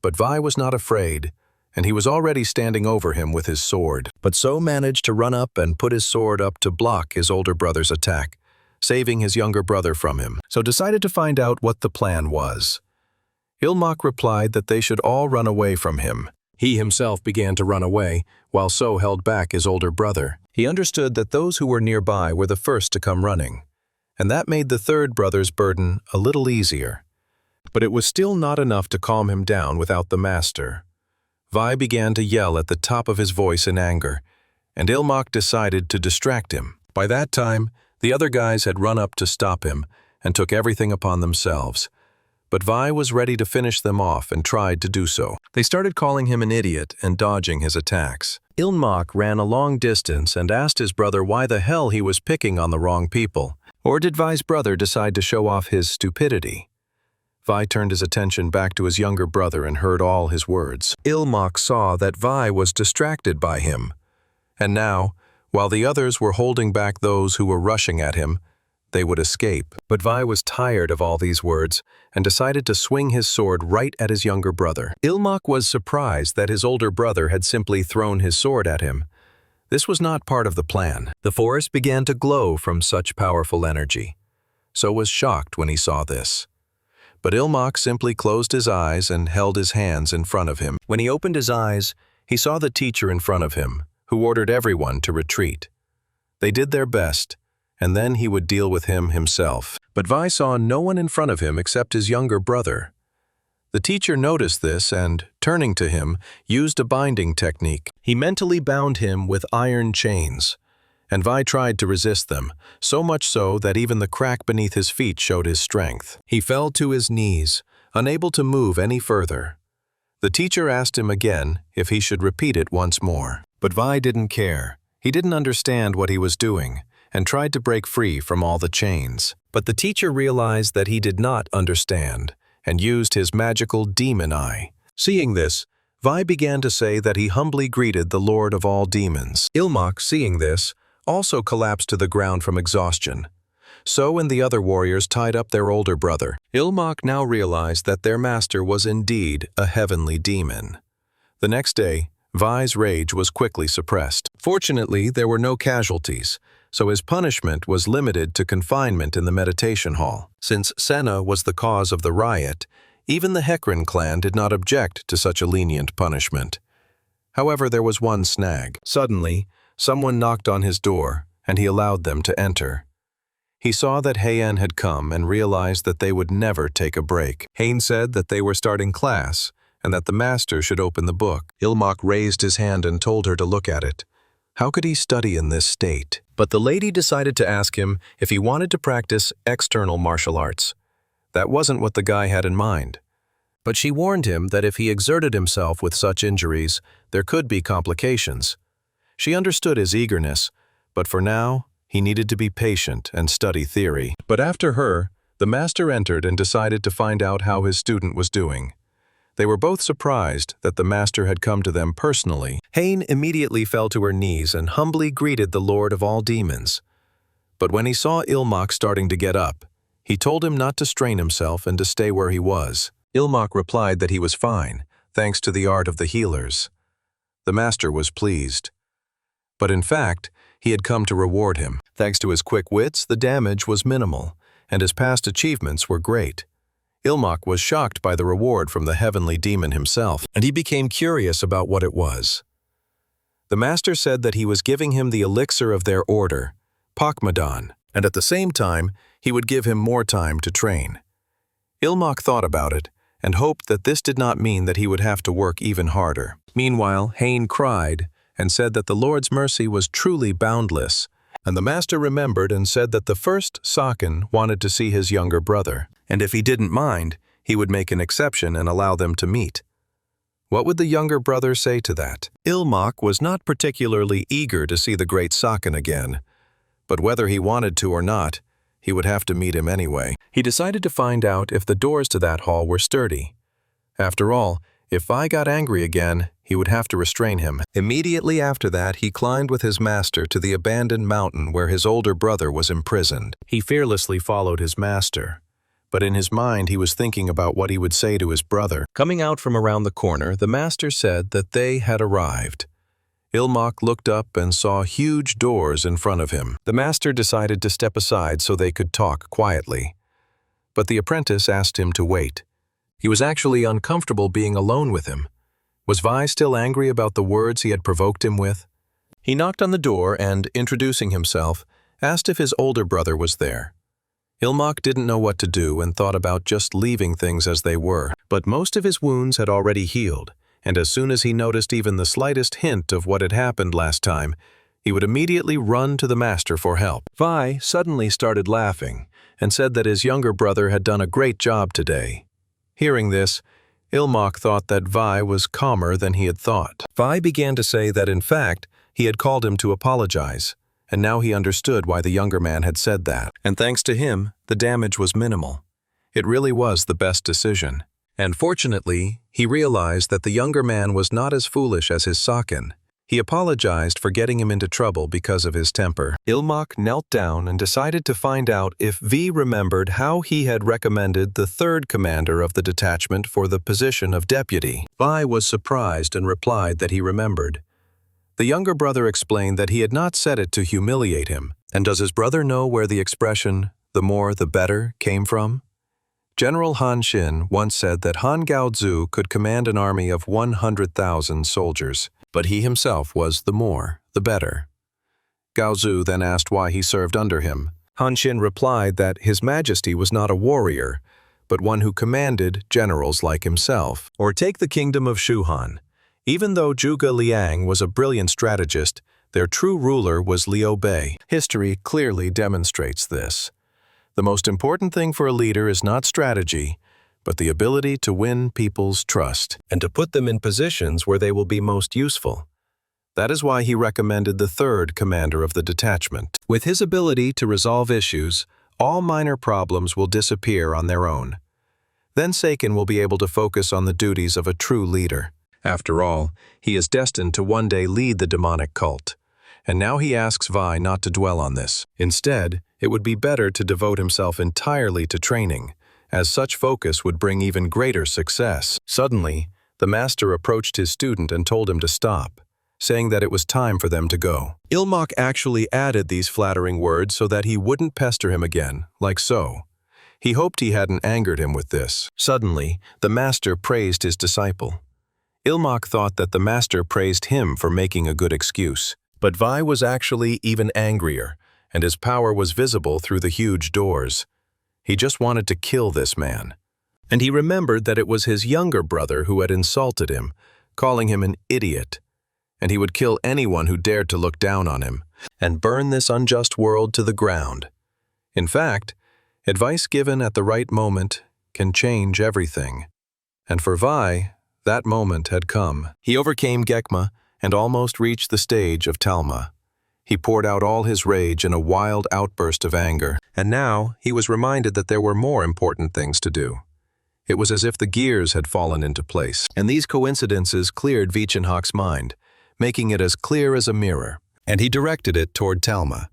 But Vi was not afraid, and he was already standing over him with his sword. But So managed to run up and put his sword up to block his older brother's attack, saving his younger brother from him. So decided to find out what the plan was. Ilmak replied that they should all run away from him. He himself began to run away, while So held back his older brother. He understood that those who were nearby were the first to come running, and that made the third brother's burden a little easier. But it was still not enough to calm him down without the master. Vi began to yell at the top of his voice in anger, and Ilmak decided to distract him. By that time, the other guys had run up to stop him and took everything upon themselves. But Vi was ready to finish them off and tried to do so. They started calling him an idiot and dodging his attacks. Ilmak ran a long distance and asked his brother why the hell he was picking on the wrong people. Or did Vi's brother decide to show off his stupidity? Vi turned his attention back to his younger brother and heard all his words. Ilmak saw that Vi was distracted by him. And now, while the others were holding back those who were rushing at him, they would escape. But Vi was tired of all these words and decided to swing his sword right at his younger brother. Ilmak was surprised that his older brother had simply thrown his sword at him. This was not part of the plan. The forest began to glow from such powerful energy. So was shocked when he saw this. But Ilmak simply closed his eyes and held his hands in front of him. When he opened his eyes, he saw the teacher in front of him, who ordered everyone to retreat. They did their best, and then he would deal with him himself. But Vi saw no one in front of him except his younger brother. The teacher noticed this and, turning to him, used a binding technique. He mentally bound him with iron chains, and Vi tried to resist them, so much so that even the crack beneath his feet showed his strength. He fell to his knees, unable to move any further. The teacher asked him again if he should repeat it once more. But Vi didn't care. He didn't understand what he was doing, and tried to break free from all the chains. But the teacher realized that he did not understand, and used his magical demon eye. Seeing this, Vi began to say that he humbly greeted the Lord of all demons. Ilmak, seeing this, also collapsed to the ground from exhaustion. So and the other warriors tied up their older brother. Ilmak now realized that their master was indeed a heavenly demon. The next day, Vi's rage was quickly suppressed. Fortunately, there were no casualties, so his punishment was limited to confinement in the meditation hall. Since Senna was the cause of the riot, even the Hekran clan did not object to such a lenient punishment. However, there was one snag. Suddenly, someone knocked on his door, and he allowed them to enter. He saw that Hayen had come and realized that they would never take a break. Hayen said that they were starting class, and that the master should open the book. Ilmak raised his hand and told her to look at it. How could he study in this state? But the lady decided to ask him if he wanted to practice external martial arts. That wasn't what the guy had in mind. But she warned him that if he exerted himself with such injuries, there could be complications. She understood his eagerness, but for now, he needed to be patient and study theory. But after her, the master entered and decided to find out how his student was doing. They were both surprised that the master had come to them personally. Hain immediately fell to her knees and humbly greeted the Lord of all demons. But when he saw Ilmak starting to get up, he told him not to strain himself and to stay where he was. Ilmak replied that he was fine, thanks to the art of the healers. The master was pleased. But in fact, he had come to reward him. Thanks to his quick wits, the damage was minimal, and his past achievements were great. Ilmak was shocked by the reward from the heavenly demon himself, and he became curious about what it was. The master said that he was giving him the elixir of their order, Pakmadan, and at the same time, he would give him more time to train. Ilmak thought about it, and hoped that this did not mean that he would have to work even harder. Meanwhile, Hain cried and said that the Lord's mercy was truly boundless, and the master remembered and said that the first Saken wanted to see his younger brother, and if he didn't mind, he would make an exception and allow them to meet. What would the younger brother say to that? Ilmak was not particularly eager to see the great Saken again, but whether he wanted to or not, he would have to meet him anyway. He decided to find out if the doors to that hall were sturdy. After all, if Vi got angry again, he would have to restrain him. Immediately after that, he climbed with his master to the abandoned mountain where his older brother was imprisoned. He fearlessly followed his master, but in his mind he was thinking about what he would say to his brother. Coming out from around the corner, the master said that they had arrived. Ilmak looked up and saw huge doors in front of him. The master decided to step aside so they could talk quietly. But the apprentice asked him to wait. He was actually uncomfortable being alone with him. Was Vi still angry about the words he had provoked him with? He knocked on the door and, introducing himself, asked if his older brother was there. Ilmak didn't know what to do and thought about just leaving things as they were. But most of his wounds had already healed, and as soon as he noticed even the slightest hint of what had happened last time, he would immediately run to the master for help. Vi suddenly started laughing and said that his younger brother had done a great job today. Hearing this, Ilmak thought that Vi was calmer than he had thought. Vi began to say that in fact, he had called him to apologize, and now he understood why the younger man had said that. And thanks to him, the damage was minimal. It really was the best decision. And fortunately, he realized that the younger man was not as foolish as his Saken. He apologized for getting him into trouble because of his temper. Ilmak knelt down and decided to find out if V remembered how he had recommended the third commander of the detachment for the position of deputy. Vi was surprised and replied that he remembered. The younger brother explained that he had not said it to humiliate him. And does his brother know where the expression, "the more the better," came from? General Han Xin once said that Han Gaozu could command an army of 100,000 soldiers, but he himself was the more, the better. Gaozu then asked why he served under him. Han Xin replied that His Majesty was not a warrior, but one who commanded generals like himself. Or take the kingdom of Shuhan. Even though Zhuge Liang was a brilliant strategist, their true ruler was Liu Bei. History clearly demonstrates this. The most important thing for a leader is not strategy, but the ability to win people's trust and to put them in positions where they will be most useful. That is why he recommended the third commander of the detachment. With his ability to resolve issues, all minor problems will disappear on their own. Then Saken will be able to focus on the duties of a true leader. After all, he is destined to one day lead the demonic cult. And now he asks Vi not to dwell on this. Instead, it would be better to devote himself entirely to training, as such focus would bring even greater success. Suddenly, the master approached his student and told him to stop, saying that it was time for them to go. Ilmak actually added these flattering words so that he wouldn't pester him again, like so. He hoped he hadn't angered him with this. Suddenly, the master praised his disciple. Ilmak thought that the master praised him for making a good excuse. But Vi was actually even angrier, and his power was visible through the huge doors. He just wanted to kill this man. And he remembered that it was his younger brother who had insulted him, calling him an idiot, and he would kill anyone who dared to look down on him, and burn this unjust world to the ground. In fact, advice given at the right moment can change everything. And for Vi, that moment had come. He overcame Gekma and almost reached the stage of Talma. He poured out all his rage in a wild outburst of anger, and now he was reminded that there were more important things to do. It was as if the gears had fallen into place, and these coincidences cleared Vichenhawk's mind, making it as clear as a mirror, and he directed it toward Talma.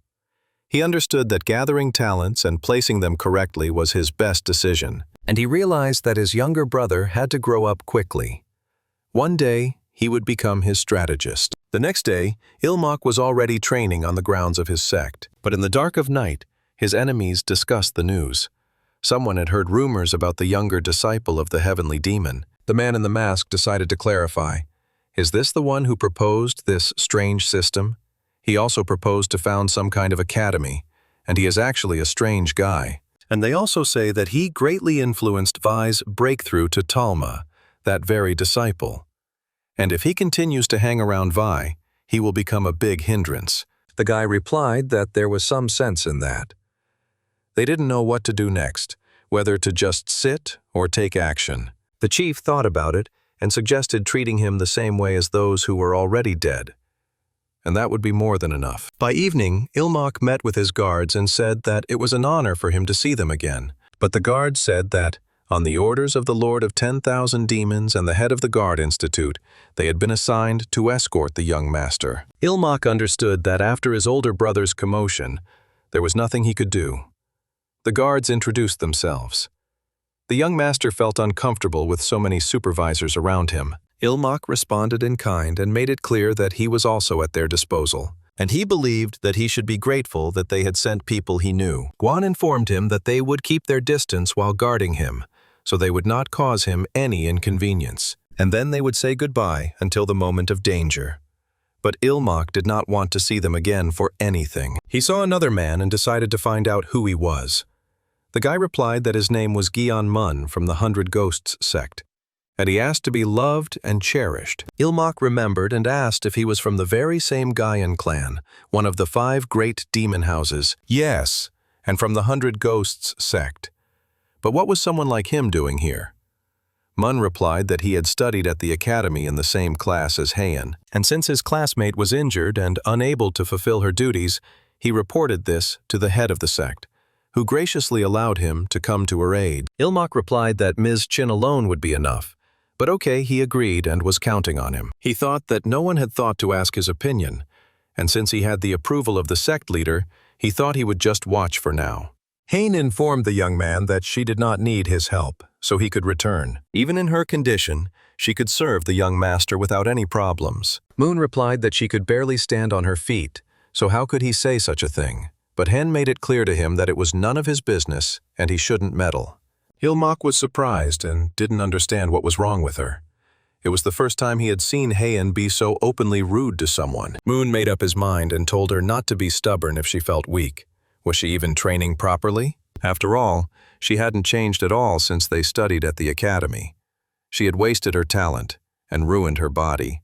He understood that gathering talents and placing them correctly was his best decision, and he realized that his younger brother had to grow up quickly. One day, he would become his strategist. The next day, Ilmak was already training on the grounds of his sect, but in the dark of night, his enemies discussed the news. Someone had heard rumors about the younger disciple of the heavenly demon. The man in the mask decided to clarify. Is this the one who proposed this strange system? He also proposed to found some kind of academy, and he is actually a strange guy. And they also say that he greatly influenced Vi's breakthrough to Talma, that very disciple. And if he continues to hang around Vi, he will become a big hindrance. The guy replied that there was some sense in that. They didn't know what to do next, whether to just sit or take action. The chief thought about it and suggested treating him the same way as those who were already dead. And that would be more than enough. By evening, Ilmak met with his guards and said that it was an honor for him to see them again. But the guards said that, on the orders of the Lord of 10,000 Demons and the head of the Guard Institute, they had been assigned to escort the young master. Ilmak understood that after his older brother's commotion, there was nothing he could do. The guards introduced themselves. The young master felt uncomfortable with so many supervisors around him. Ilmak responded in kind and made it clear that he was also at their disposal, and he believed that he should be grateful that they had sent people he knew. Guan informed him that they would keep their distance while guarding him, so they would not cause him any inconvenience, and then they would say goodbye until the moment of danger. But Ilmak did not want to see them again for anything. He saw another man and decided to find out who he was. The guy replied that his name was Gyeon Mun from the 100 Ghosts sect, and he asked to be loved and cherished. Ilmak remembered and asked if he was from the very same Gyeon clan, one of the 5 great demon houses. Yes, and from the 100 Ghosts sect. But what was someone like him doing here? Mun replied that he had studied at the academy in the same class as Haein, and since his classmate was injured and unable to fulfill her duties, he reported this to the head of the sect, who graciously allowed him to come to her aid. Ilmak replied that Ms. Chin alone would be enough, but okay, he agreed and was counting on him. He thought that no one had thought to ask his opinion, and since he had the approval of the sect leader, he thought he would just watch for now. Haein informed the young man that she did not need his help, so he could return. Even in her condition, she could serve the young master without any problems. Moon replied that she could barely stand on her feet, so how could he say such a thing? But Hen made it clear to him that it was none of his business and he shouldn't meddle. Ilmak was surprised and didn't understand what was wrong with her. It was the first time he had seen Haein be so openly rude to someone. Moon made up his mind and told her not to be stubborn if she felt weak. Was she even training properly? After all, she hadn't changed at all since they studied at the academy. She had wasted her talent and ruined her body.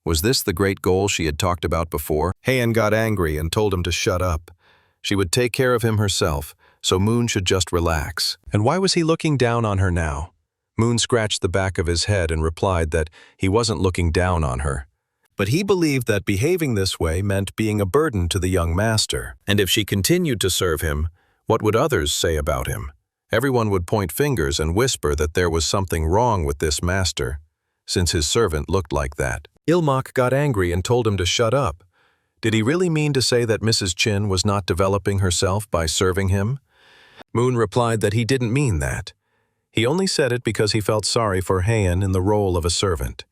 Was this the great goal she had talked about before? Haein got angry and told him to shut up. She would take care of him herself, so Moon should just relax. And why was he looking down on her now? Moon scratched the back of his head and replied that he wasn't looking down on her. But he believed that behaving this way meant being a burden to the young master. And if she continued to serve him, what would others say about him? Everyone would point fingers and whisper that there was something wrong with this master, since his servant looked like that. Ilmak got angry and told him to shut up. Did he really mean to say that Mrs. Chin was not developing herself by serving him? Moon replied that he didn't mean that. He only said it because he felt sorry for Haein in the role of a servant,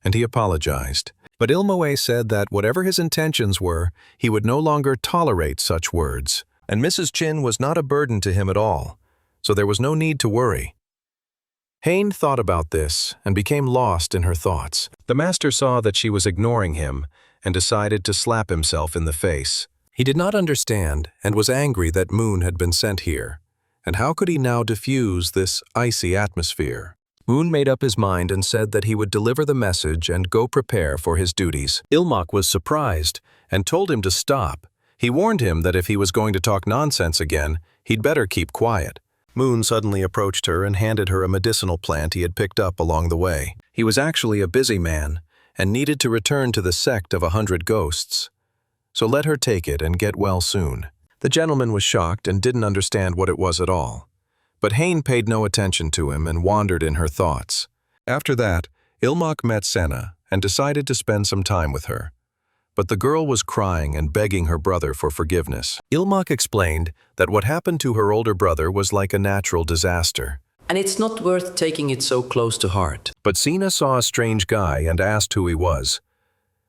and he apologized. But Ilmoe said that whatever his intentions were, he would no longer tolerate such words, and Mrs. Chin was not a burden to him at all, so there was no need to worry. Haein thought about this and became lost in her thoughts. The master saw that she was ignoring him and decided to slap himself in the face. He did not understand and was angry that Moon had been sent here, And how could he now diffuse this icy atmosphere? Moon made up his mind and said that he would deliver the message and go prepare for his duties. Ilmak was surprised and told him to stop. He warned him that if he was going to talk nonsense again, he'd better keep quiet. Moon suddenly approached her and handed her a medicinal plant he had picked up along the way. He was actually a busy man and needed to return to the sect of 100 ghosts. So let her take it and get well soon. The gentleman was shocked and didn't understand what it was at all. But Hain paid no attention to him and wandered in her thoughts. After that, Ilmak met Senna and decided to spend some time with her. But the girl was crying and begging her brother for forgiveness. Ilmak explained that what happened to her older brother was like a natural disaster. And it's not worth taking it so close to heart. But Sina saw a strange guy and asked who he was.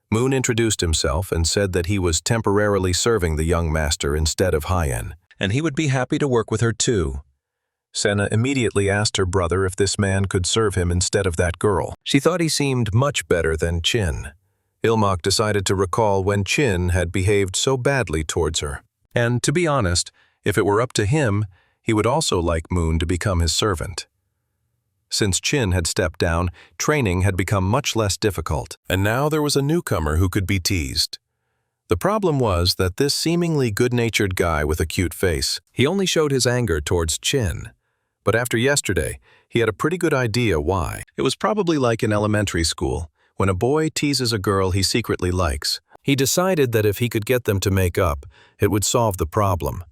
Moon introduced himself and said that he was temporarily serving the young master instead of Hyen, and he would be happy to work with her too. Senna immediately asked her brother if this man could serve him instead of that girl. She thought he seemed much better than Chin. Ilmak decided to recall when Chin had behaved so badly towards her. And to be honest, if it were up to him, he would also like Moon to become his servant. Since Chin had stepped down, training had become much less difficult, and now there was a newcomer who could be teased. The problem was that this seemingly good-natured guy with a cute face, he only showed his anger towards Chin. But after yesterday, he had a pretty good idea why. It was probably like in elementary school, when a boy teases a girl he secretly likes. He decided that if he could get them to make up, it would solve the problem.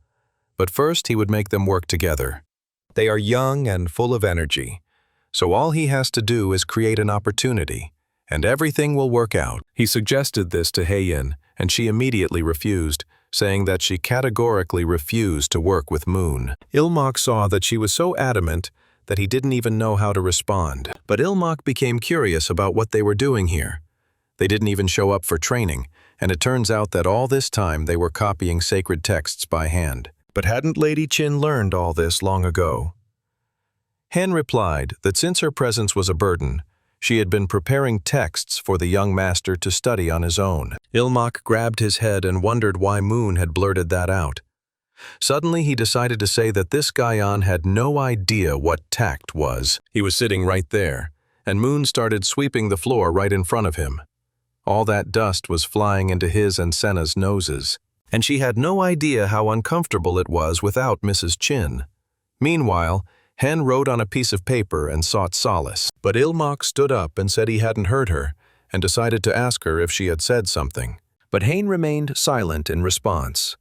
But first he would make them work together. They are young and full of energy, so all he has to do is create an opportunity, and everything will work out. He suggested this to Hyen, and she immediately refused, saying that she categorically refused to work with Moon. Ilmak saw that she was so adamant that he didn't even know how to respond. But Ilmak became curious about what they were doing here. They didn't even show up for training, and it turns out that all this time they were copying sacred texts by hand. But hadn't Lady Chin learned all this long ago? Hen replied that since her presence was a burden, she had been preparing texts for the young master to study on his own. Ilmak grabbed his head and wondered why Moon had blurted that out. Suddenly he decided to say that this Guyan had no idea what tact was. He was sitting right there, and Moon started sweeping the floor right in front of him. All that dust was flying into his and Senna's noses, and she had no idea how uncomfortable it was without Mrs. Chin. Meanwhile, Hen wrote on a piece of paper and sought solace. But Ilmak stood up and said he hadn't heard her, and decided to ask her if she had said something. But Hain remained silent in response,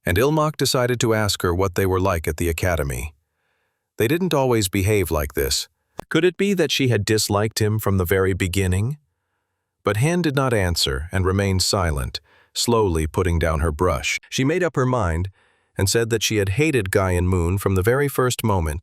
and Ilmak decided to ask her what they were like at the academy. They didn't always behave like this. Could it be that she had disliked him from the very beginning? But Hen did not answer and remained silent, slowly putting down her brush. She made up her mind and said that she had hated Guy and Moon from the very first moment